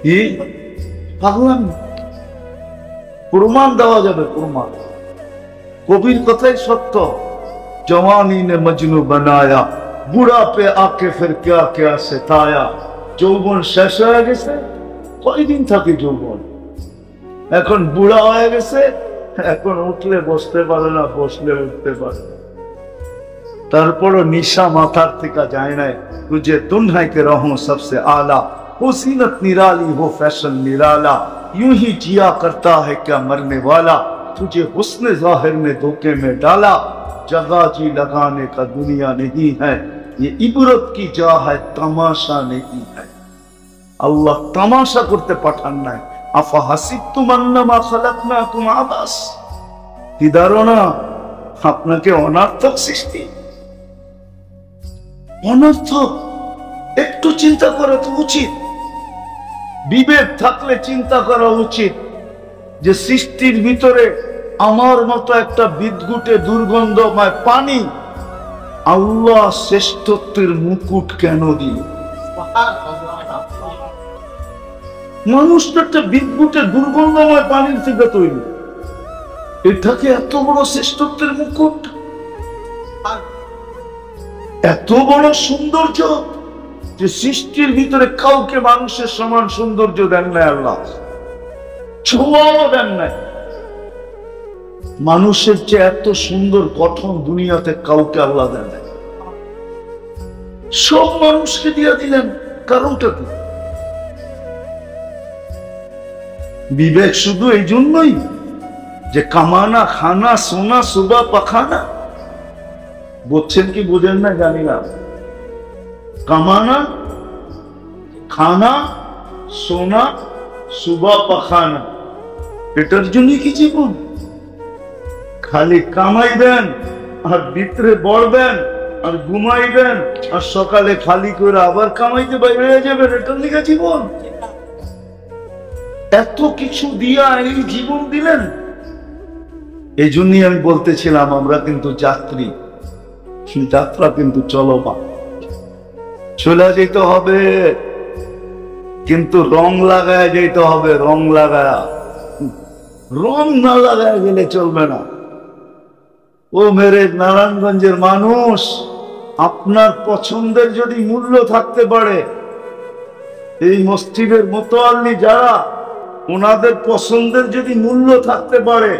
কি পাগলামি? প্রমাণ দেওয়া যাবে, প্রমাণ। কবির কথাই সত্য, जवानी ने मजनू बनाया, बुढ़ापे आके फिर क्या क्या सिताया। যৌবন শেষ হয়ে গেছে, কয়দিন থাকে যৌবন? এখন বুড়া হয়ে গেছে, এখন উঠলে বসতে পারে না, বসলে উঠতে পারে। তারপরও নিশা মাথার থেকে যায় না। तुझे दुन्हा के रहूं सबसे आला, हो सीनत निराली हो फैशन निराला, यूं ही जिया करता है क्या मरने वाला, तुझे हुस्न जाहिर में धोखे में डाला, जगह जी लगाने का दुनिया नहीं है, ये इबरत की जा है तमाशा नहीं है। अल्लाह तमाशा करते पाठान ना, আফা হাসিবতুম আন্নামা খালাকনাকুম আবাস, কি ধারণা আপনাকে অনর্থক সৃষ্টি? অনর্থক? একটু চিন্তা করা তো উচিত, বিবেক থাকলে চিন্তা করা উচিত যে সৃষ্টির ভিতরে আমার মতো একটা বিদঘুটে দুর্গন্ধময় পানি আল্লাহ শ্রেষ্ঠত্বের মুকুট কেন দিল? মানুষটা একটা বিদঘুটে দুর্গন্ধময় পানির থেকে তৈরি, এটাকে এত বড় শ্রেষ্ঠত্বের মুকুট, এত বড় সৌন্দর্য, যে সৃষ্টির ভিতরে কাউকে মানুষের সমান সৌন্দর্য দেন নাই আল্লাহ, ছোঁয়াও দেন নাই। মানুষের চেয়ে এত সুন্দর গঠন দুনিয়াতে কাউকে আল্লাহ দেন নাই। সব মানুষকে দিয়ে দিলেন, কারণটা কি? বিবেক শুধু এই জন্যই যে কামানা, খানা, সোনা, সুবা, পাখানা। বুঝছেন কি বুঝেন না জানি না। কামানা, খানা, সোনা, সুবা, পাখানা, এটার জন্যই কি জীবন? খালি কামাইবেন আর ভিতরে বড়বেন আর ঘুমাইবেন আর সকালে খালি করে আবার কামাইতে বাইরে হয়ে যাবেন, এটার লিখা জীবন? এত কিছু দিয়া এই জীবন দিলেন। এই জন্যই আমি বলতেছিলাম আমরা কিন্তু যাত্রী, যাত্রা কিন্তু চলমান। চলে যেতে হবে, কিন্তু রং লাগায় যেতে হবে। রং লাগায়া, রং না লাগায় গেলে চলবে না। ও মেরে নারায়ণগঞ্জের মানুষ, আপনার পছন্দের যদি মূল্য থাকতে পারে, এই মসজিদের মোতাল্লি যারা, ওনাদের পছন্দের যদি মূল্য থাকতে পারে,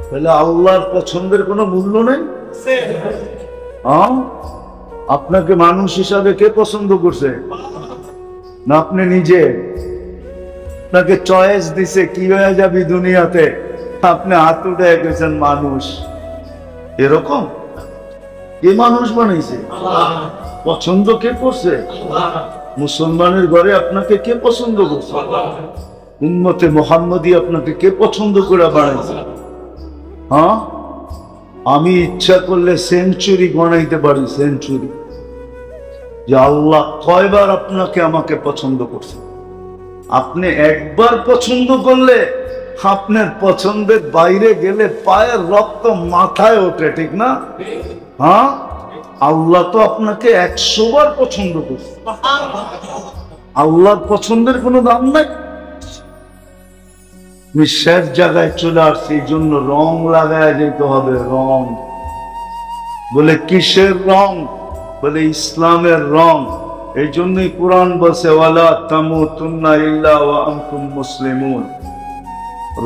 তাহলে আল্লাহর পছন্দের কোনো মূল্য নেই। আপনাকে মানুষ হিসাবে কে পছন্দ করছে? না আপনি নিজে? আপনাকে চয়েস দিছে কি হয়ে যাবি দুনিয়াতে, আপনি হাত উঠে গেছেন মানুষ। এরকম কে মানুষ বানাইছে? পছন্দ কে করছে? মুসলমানের ঘরে আপনাকে কে পছন্দ করছে? উম্মতে মুহাম্মদী আপনাকে কে পছন্দ করে বানাইছে? হ্যাঁ, আমি ইচ্ছা করলে সেঞ্চুরি গণাইতে পারি, সেঞ্চুরি, যে আল্লাহ কয়বার আপনাকে আমাকে পছন্দ করছে। আপনি একবার পছন্দ করলে আপনার পছন্দের বাইরে গেলে পায়ের রক্ত মাথায় ওঠে, ঠিক না? হ্যাঁ, আল্লাহ তো আপনাকে 100 বার পছন্দ করছে। আল্লাহর পছন্দের কোনো দাম নাই। শেষ জায়গায় চলে আসছে, এই জন্য রং লাগায় যেতে হবে। রং বলে কিসের রং? বলে ইসলামের রং। এই জন্যই কোরআন বলছে ওয়ালা তামুতুন্না ইল্লা ওয়া আনতুম মুসলিমুন।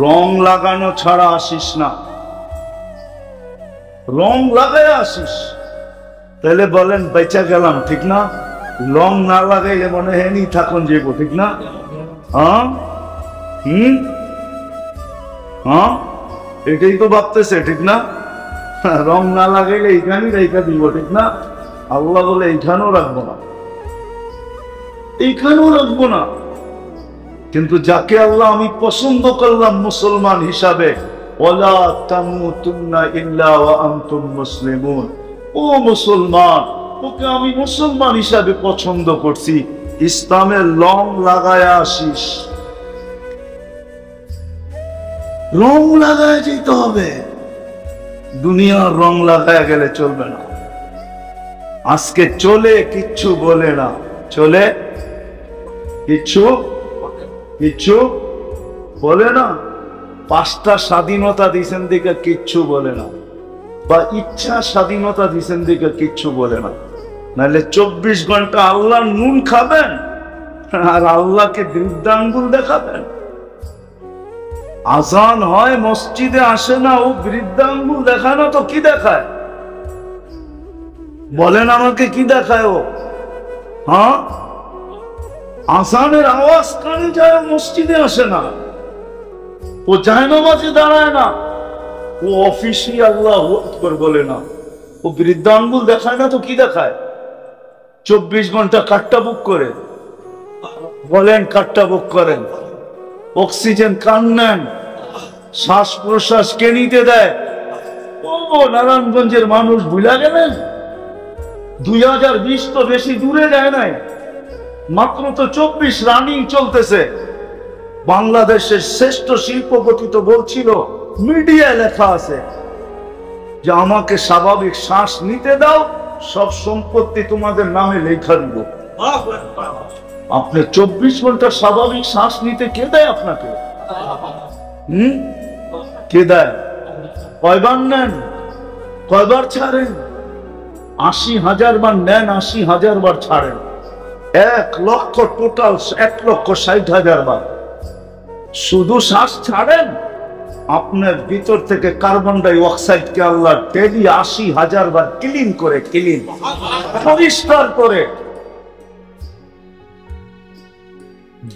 রং লাগানো ছাড়া আসিস না, রং লাগায় আসিস, তাহলে বলেন বেঁচে গেলাম, ঠিক না? রং না লাগাইলে মনে হয় নি থাকুন যাবো, ঠিক না? হ্যাঁ, হ্যাঁ, এটাই তো ভাবতেছে, ঠিক না? রং না লাগাইলে এইখানেই রেখা দিব, ঠিক না? আল্লাহ বলে এইখানেও রাখবো না, এইখানেও রাখবো না। কিন্তু যাকে আল্লাহ আমি পছন্দ করলাম মুসলমান হিসাবে, ওয়ালা তামুতুন্না ইল্লা ওয়া আনতুম মুসলিমুন, ও মুসলমান, তোকে আমি মুসলমান হিসাবে পছন্দ করছি, ইসলামের রং লাগায় আসিস। রং লাগায় যেতে হবে, দুনিয়ার রং লাগায় গেলে চলবে না। আজকে চলে কিচ্ছু বলে না, চলে কিচ্ছু কিচ্ছু বলে না। 5টা স্বাধীনতা দিছেন দিকে কিচ্ছু বলে না, বা ইচ্ছা স্বাধীনতা দিছেন দিকে কিচ্ছু বলে না। নাহলে 24 ঘন্টা আল্লাহর নুন খাবেন আর আল্লাহকে বৃদ্ধাঙ্গুল দেখাবেন। আজান হয়, মসজিদে আসে না, ও বৃদ্ধাঙ্গুল দেখানো তো কি দেখায়? বলেন আমাকে কি দেখায় ও? হ্যাঁ, আজানের আওয়াজ কানে যায়, মসজিদে আসে না, ও জায়নামাজে দাঁড়ায় না, ও অফিসই আল্লাহু আকবার বলে না, ও বৃদ্ধাঙ্গুল দেখায় না তো কি দেখায়? 24 ঘন্টা কাটটা বুক করে, বলেন কাটটা বুক করেন, অক্সিজেন কান নেন, শ্বাস প্রশ্বাস কে নিতে দেয়? ও নারায়ণগঞ্জের মানুষ ভুলে গেলেন? 2020 তো বেশি দূরে যায় নাই, মাত্র তো 24 রানিং চলতেছে। বাংলাদেশের শ্রেষ্ঠ শিল্পপতি তো বলছিল, মিডিয়ায় লেখা আছে যে আমাকে স্বাভাবিক শ্বাস নিতে দাও, সব সম্পত্তি তোমাদের নামে লেখা দিব। আপনি 24 ঘন্টা স্বাভাবিক শ্বাস নিতে কে দেয় আপনাকে? কে দেয়? কয়বার নেন, কয়বার ছাড়েন? 80,000 বার নেন, 80,000 বার ছাড়েন। 1 লক্ষ, টোটাল 1,60,000 বার। শুধু শ্বাস ছাড়েন, আপনার ভিতর থেকে কার্বন ডাই অক্সাইডকে আল্লাহ ডেলি 80,000 বার ক্লিন করে, পরিষ্কার করে।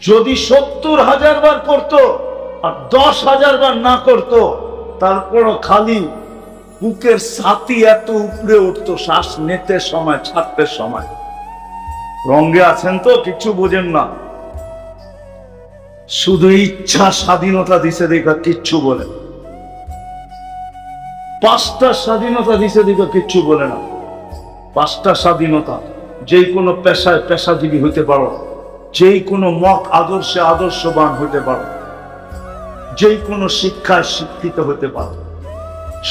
যদি 70,000 বার করতো আর 10,000 বার না করতো, তারপরও খালি বুকের ছাতি এত উপরে উঠতো শ্বাস নিতে সময়, ছাড়তে সময়। রঙে আছেন তো, কিছু বোঝেন না। শুধু ইচ্ছা স্বাধীনতা দিছে দেখা কিচ্ছু বলে। 5টা স্বাধীনতা দিছে দেখা কিচ্ছু বলে না। 5টা স্বাধীনতা। যে কোনো পেশায় পেশাজীবী হইতে পারো, যে কোনো মত আদর্শে আদর্শবান হইতে পারো, যে কোনো শিক্ষায় শিক্ষিত হইতে পারো,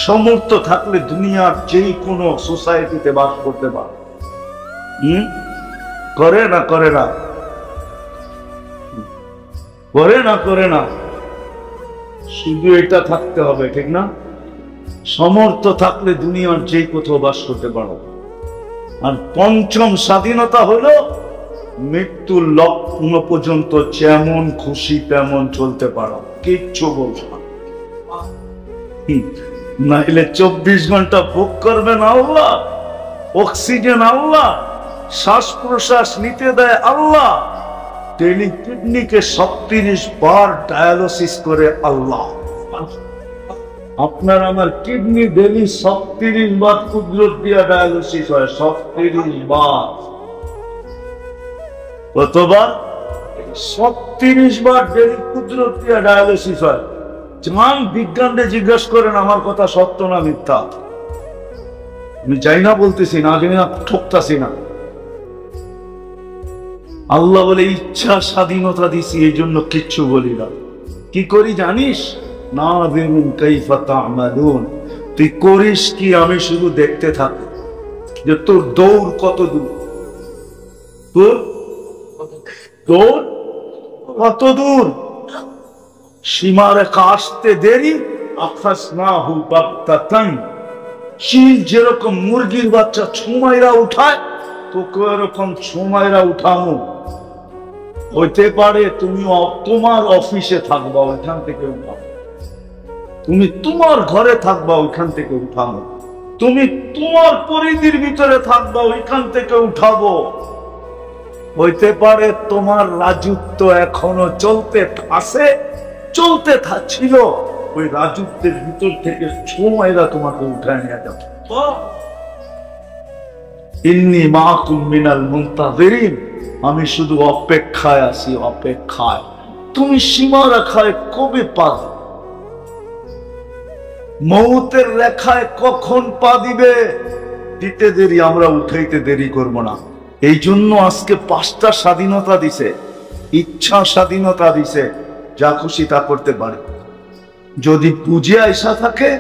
সমর্থ থাকলে দুনিয়ার যে কোনো সোসাইটিতে বাস করতে পারো। করে না, করে না, করে না, করে না। শুধু এটা থাকতে হবে, ঠিক না? সমর্থ থাকলে দুনিয়ার যে কোথাও বাস করতে পারো। আর 5ম স্বাধীনতা হলো মৃত্যুর লগ্ন পর্যন্ত যেমন খুশি তেমন চলতে পারো, কিচ্ছু বলছো না। নাইলে 24 ঘন্টা ভোগ করবেন আল্লাহ, অক্সিজেন আল্লাহ, শ্বাস প্রশ্বাস নিতে দেয় আল্লাহ, ডেলি কিডনিকে 37 বার ডায়ালিসিস করে আল্লাহ। আপনার আমার কিডনি ডেলি 37 বার কুদরত দিয়া ডায়ালিসিস হয়, 37 বার। কতবার? 37 বার ডেলি কুদরত দিয়া ডায়ালিসিস হয়। যান বিজ্ঞানকে জিজ্ঞেস করেন আমার কথা সত্য না মিথ্যা। আমি চাই না বলতেছি না, আমি ঠকতাছি না। আল্লাহ বলে ইচ্ছা স্বাধীনতা দিছি, এই জন্য কিচ্ছু বলি না। কি করি জানিস? নাযিরুন কাইফা তা'মালুন। তুই করিস কি, আমি শুধু দেখতে থাকি যে তোর দৌড় কত দূর, তোর দৌড় কত দূর। সীমারেখা আসতে দেরি, আখাসনাহু বাগতাতান। চিল যেরকম মুরগির বাচ্চা ছুমাইরা উঠায়, তোকে এরকম ছুমাইরা উঠানো। হইতে পারে তুমি তোমার অফিসে থাকবা, ওইখান থেকে উঠাবো। তুমি তোমার ঘরে থাকবা, ওইখান থেকে উঠাবো। তুমি তোমার পরিধির ভিতরে থাকবা, ওইখান থেকে উঠাবো। হইতে পারে তোমার রাজত্ব এখনো চলতে আছে, চলতে ছিল, ওই রাজত্বের ভিতর থেকে ছুমাইরা তোমাকে উঠায় নিয়ে যাবে। ইন্নী মাআকুম মিনাল মুনতাযিরিন। আমি শুধু অপেক্ষায় আছি, অপেক্ষায়। তুমি সীমারেখায় কবে পা দিবে? মৌতের রেখায় কখন পা দিবে? দিতে দেরি, আমরা উঠাইতে দেরি করব না। এই জন্য আজকে 5টা স্বাধীনতা দিছে। ইচ্ছা স্বাধীনতা দিছে, যা খুশি তা করতে পারে। যদি পুঁজি আইসা থাকে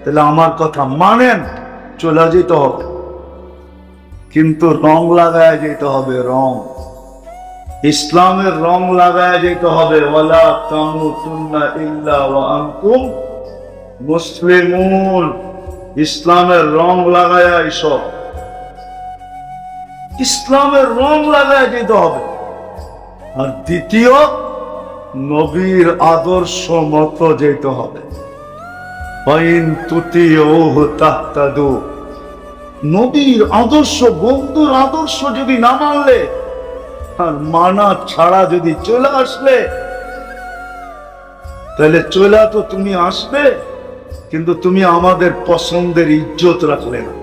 তাহলে আমার কথা মানেন, চলে যেতে হবে, কিন্তু রং লাগায় যেতে হবে। রং, ইসলামের রং লাগায় যেতে হবে। ওয়ালা তামুতুন্না ইল্লা ওয়া আনতুম মুসলিমুন। ইসলামের রং লাগায় আইসো, ইসলামের রং লাগায় যেতে হবে। আর দ্বিতীয়, নবীর আদর্শ মতো যেতে হবে। নবীর আদর্শ, বন্ধুর আদর্শ যদি না মানলে আর মানা ছাড়া যদি চলে আসলে, তাহলে চলে তো তুমি আসবে, কিন্তু তুমি আমাদের পছন্দের ইজ্জত রাখলে না।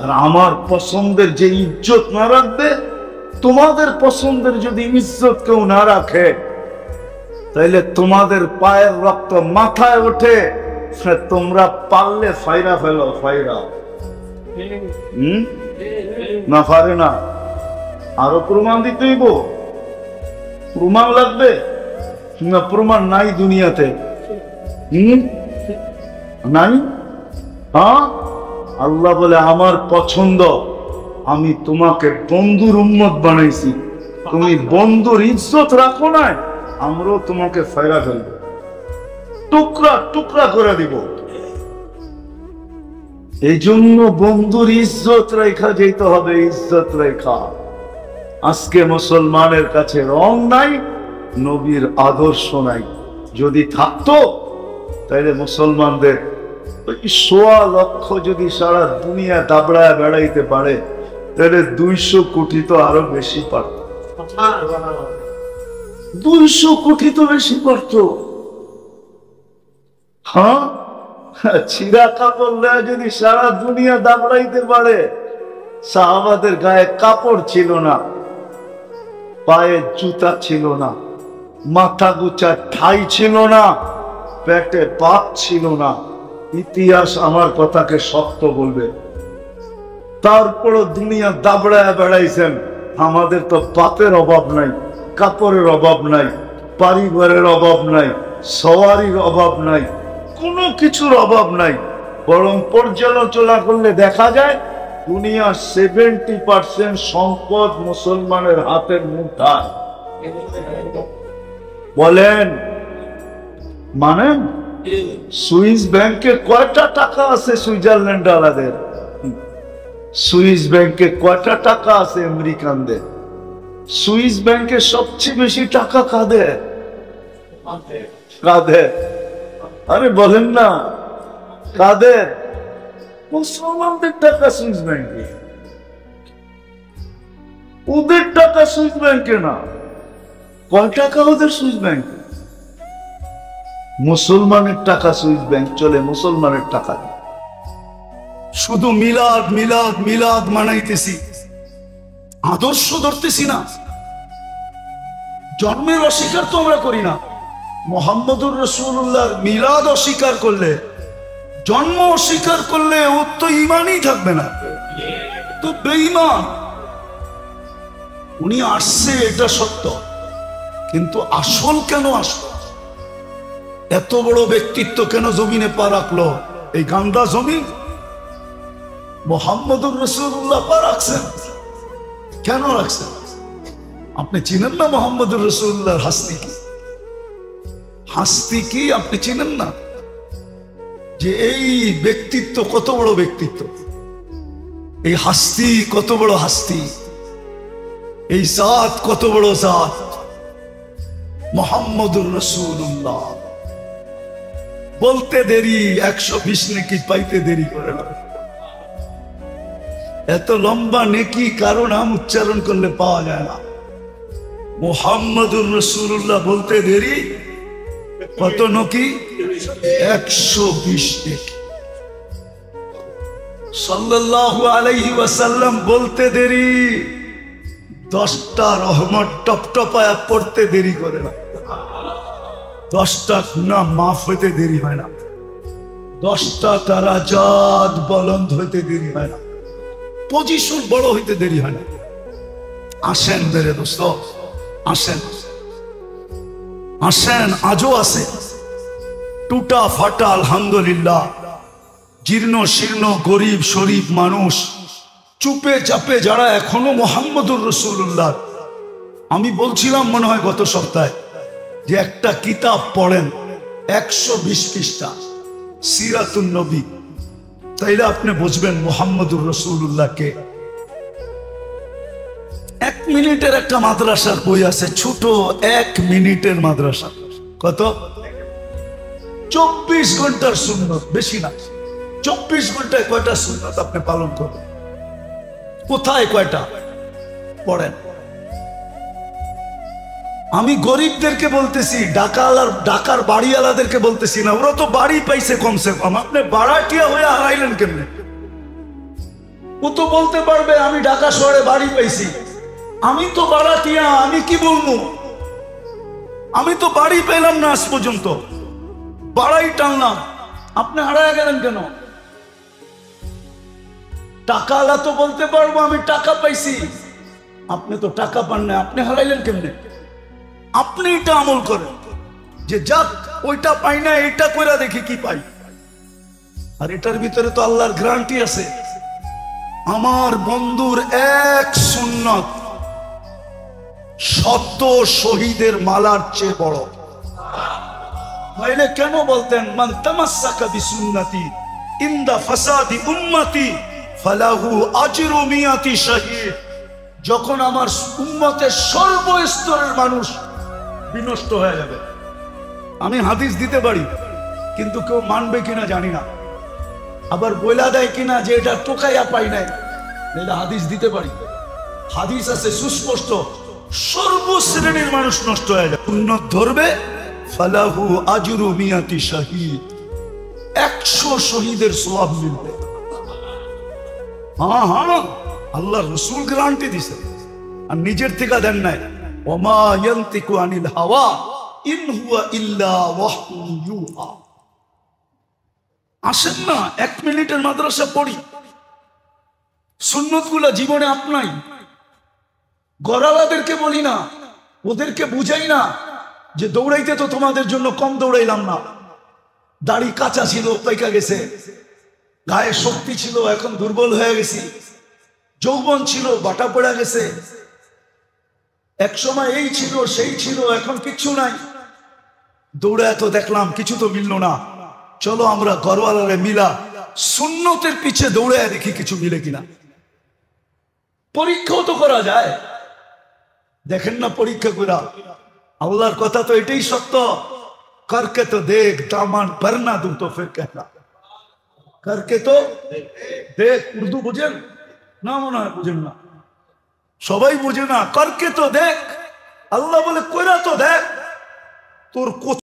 আর আমার পছন্দের যে ইজ্জত না রাখবে, তোমাদের পছন্দের যদি ইজ্জত কেউ না রাখে, তাইলে তোমাদের পায়ের রক্ত মাথায় ওঠে। তোমরা পারলে ফাইরা ফেলো, ফাইরা। না পারে না, আরো প্রমাণ দিতে হইব। প্রমাণ লাগবে না? প্রমাণ নাই দুনিয়াতে, নাই। হ্যাঁ, আল্লাহ বলে আমার পছন্দ, আমি তোমাকে বন্ধুর উম্মত বানাইছি। তুমি বন্ধুর ইজ্জত রাখো না, আমরাও তোমাকে ফায়রা ফেলবো, টুকরা টুকরা করে দিব। এই জন্য বন্ধুর ইজ্জত রেখা যেতে হবে, ইজ্জত রেখা। আজকে মুসলমানের কাছে রং নাই, নবীর আদর্শ নাই। যদি থাকতো তাইলে মুসলমানদের 1.25 লক্ষ যদি সারা দুনিয়া দাবড়ায় বেড়াইতে পারে, তাহলে 200 কোটি তো আরো বেশি পারত। 200 কোটি তো বেশি পারত। হ্যাঁ, ছিঁড়া কাপড় লয়ে যদি সারা দুনিয়া দাবড়াইতে পারে। সাহাবাদের গায়ে কাপড় ছিল না, পায়ে জুতা ছিল না, মাথা গুচা ঠাই ছিল না, পেটে পাত ছিল না। ইতিহাস আমার কথাকে সত্য বলবে। তারপরও দুনিয়া দাবড়ায় বেড়াইছেন। আমাদের তো পাতের অভাব নাই, কাপড়ের অভাব নাই, পরিবারের অভাব নাই, সওয়ারির অভাব নাই, কোনো কিছুর অভাব নাই। বরং পর্যালোচনা করলে দেখা যায় দুনিয়ার 70% সম্পদ মুসলমানের হাতের মুঠায়। বলেন মানেন? সুইস ব্যাংকে কয়টা টাকা আছে সুইজারল্যান্ড আলাদের? সুইস ব্যাংকে কয়টা টাকা আছে আমেরিকানদের? সুইস ব্যাংকে সবচেয়ে বেশি টাকা কাদের? কাদের? আরে বলেন না, কাদের? মুসলমানদের টাকা সুইস ব্যাংকে। ওদের টাকা সুইস ব্যাংকে না। কয় টাকা ওদের সুইস ব্যাংকে? মুসলমানের টাকা সুইস ব্যাংক চলে, মুসলমানের টাকা। শুধু মিলাদ মিলাদ মিলাদ মানাইতেছি, আদর্শ ধরতেছি না। জন্মের অস্বীকার তো আমরা করি না। মুহাম্মদুর রাসূলুল্লাহর মিলাদ অস্বীকার করলে, জন্ম অস্বীকার করলে ওর তো ইমানই থাকবে না, তো বেঈমান। উনি আসছে এটা সত্য, কিন্তু আসল কেন আসলো? এত বড় ব্যক্তিত্ব কেন জমিনে পা রাখলো? এই গান্দা জমিন মুহাম্মদুর রাসূলুল্লাহ পা রাখছেন। কেন রাখছেন? আপনি চিনেন না মুহাম্মদুর রাসূলুল্লাহর হাস্তি কি? হাস্তি কি আপনি চিনেন না? যে এই ব্যক্তিত্ব কত বড় ব্যক্তিত্ব, এই হাস্তি কত বড় হাস্তি, এই জাত কত বড় জাত, মুহাম্মদুর রাসূলুল্লাহ। বলতে দেরি 120 নেকি পাইতে দেরি করে না। এত লম্বা নেকি কারো নাম উচ্চারণ করলে পাওয়া যায় না। মুহাম্মদুর রাসূলুল্লাহ বলতে দেরি কত নাকি? 120 নেকি। সাল্লাল্লাহু আলাইহি ওয়াসাল্লাম বলতে দেরি 10টা রহমত টপটপায়া পড়তে দেরি করে না। 10টা গুনাহ মাফ হইতে দেরি হয় না। 10টা দারাজাত বুলন্দ হইতে দেরি হয় না। পজিশন বড় হইতে দেরি হয় না। আসেন মেরে দোস্ত, আসেন আসেন, আজও আছে। টুটা ফাটা আলহামদুলিল্লাহ, জীর্ণ শীর্ণ গরিব শরীফ মানুষ চুপে চাপে যারা এখনো মুহাম্মদুর রাসূলুল্লাহ। আমি বলছিলাম মনে হয় গত সপ্তাহে যে একটা কিতাব পড়েন 120 পৃষ্ঠা, সিরাতুন নবী, তাইলে আপনি বুঝবেন মুহাম্মদুর রাসূলুল্লাহকে। 1 মিনিটের একটা মাদ্রাসার বই আছে, ছোট 1 মিনিটের মাদ্রাসা। কত? 24 ঘন্টার সুন্নত, বেশি না। 24 ঘন্টায় কয়টা সুন্নত আপনি পালন করেন? কোথায় কয়টা পড়েন? আমি গরিবদেরকে বলতেছি, ঢাকার বাড়িওয়ালাদেরকে বলতেছি না। ওরা তো বাড়ি পাইছে কমসে কম, আপনি বাড়াটিয়া হয়ে হারাইলেন কেমনে? ও তো বলতে পারবে আমি ঢাকা শহরে বাড়ি পাইছি। আমি তো বাড়াটিয়া, আমি কি বলবো? আমি তো বাড়ি পেলাম না আজ পর্যন্ত, বাড়াই টানলাম। আপনি হারায় গেলেন কেন? টাকাওয়ালা তো বলতে পারবো আমি টাকা পাইছি, আপনি তো টাকা পান না, আপনি হারাইলেন কেমনে? আপনি এটা আমল করেন যে যাক ওইটা পাই না, এটা কইরা দেখি কি পাই। আর এটার ভিতরে তো আল্লাহর গ্যারান্টি আছে। আমার বন্ধুর এক সুন্নত 100 শহীদের মালার চেয়ে বড়। তাইলে কেন বলতেন মান তামাসসাকা বিসুন্নতি ইনদা ফাসাদি উম্মতি ফালাহু আজরু মিয়াতি শাহীদ? যখন আমার উম্মতের সর্বস্তরের মানুষ বিনষ্ট হয়ে যাবে। আমি হাদিস দিতে পারি, কিন্তু কেউ মানবে কিনা জানি না, আবার বইলা দেয় কিনা যে এটা টোকাইয়া পাই নাই, এটা হাদিস দিতে পারি। হাদিস আছে সুস্পষ্ট, সর্বশ্রেণীর মানুষ নষ্ট হয়ে যায়। উন্নত ধরবে ফালাহু আজরু মিয়াতি শাহিদ, 100 শহীদের সওয়াব মিলবে। হ্যাঁ হ্যাঁ, আল্লাহ রসুল গ্যারান্টি দিছে, আর নিজের থেকে দেন নাই। ওমা ইয়ান্তিকু আনিল হাওয়া ইন হুয়া ইল্লা ওয়াহয়ুন ইউহা। আসেন না 1 মিনিটের মাদ্রাসা পড়ি, সুন্নত গুলা জীবনে আপনাই। গরালাদেরকে বলি না, ওদেরকে বুঝাই না যে দৌড়াইতে তো তোমাদের জন্য কম দৌড়াইলাম না। দাড়ি কাঁচা ছিল, পাইকা গেছে, গায়ে শক্তি ছিল, এখন দুর্বল হয়ে গেছি, যৌবন ছিল, বাটা পড়া গেছে, এক সময় এই ছিল সেই ছিল, এখন কিচ্ছু নাই। দৌড়ায় তো দেখলাম কিছু তো মিলল না, চলো আমরা ঘরওয়ালারে মিলা সুন্নতের পিছে দৌড়ায় দেখি কিছু মিলে কিনা। পরীক্ষাও তো করা যায়, দেখেন না পরীক্ষা করা। আল্লাহর কথা তো এটাই সত্য, করকে তো দেখ দামান ভরনা দু তো ফির कहना, করকে তো দেখ। উর্দু বুঝেন না? মনে হয় বুঝেন না, সবাই বুঝে না। করকে তো দেখ, আল্লাহ বলে কইরা তো দেখ তোর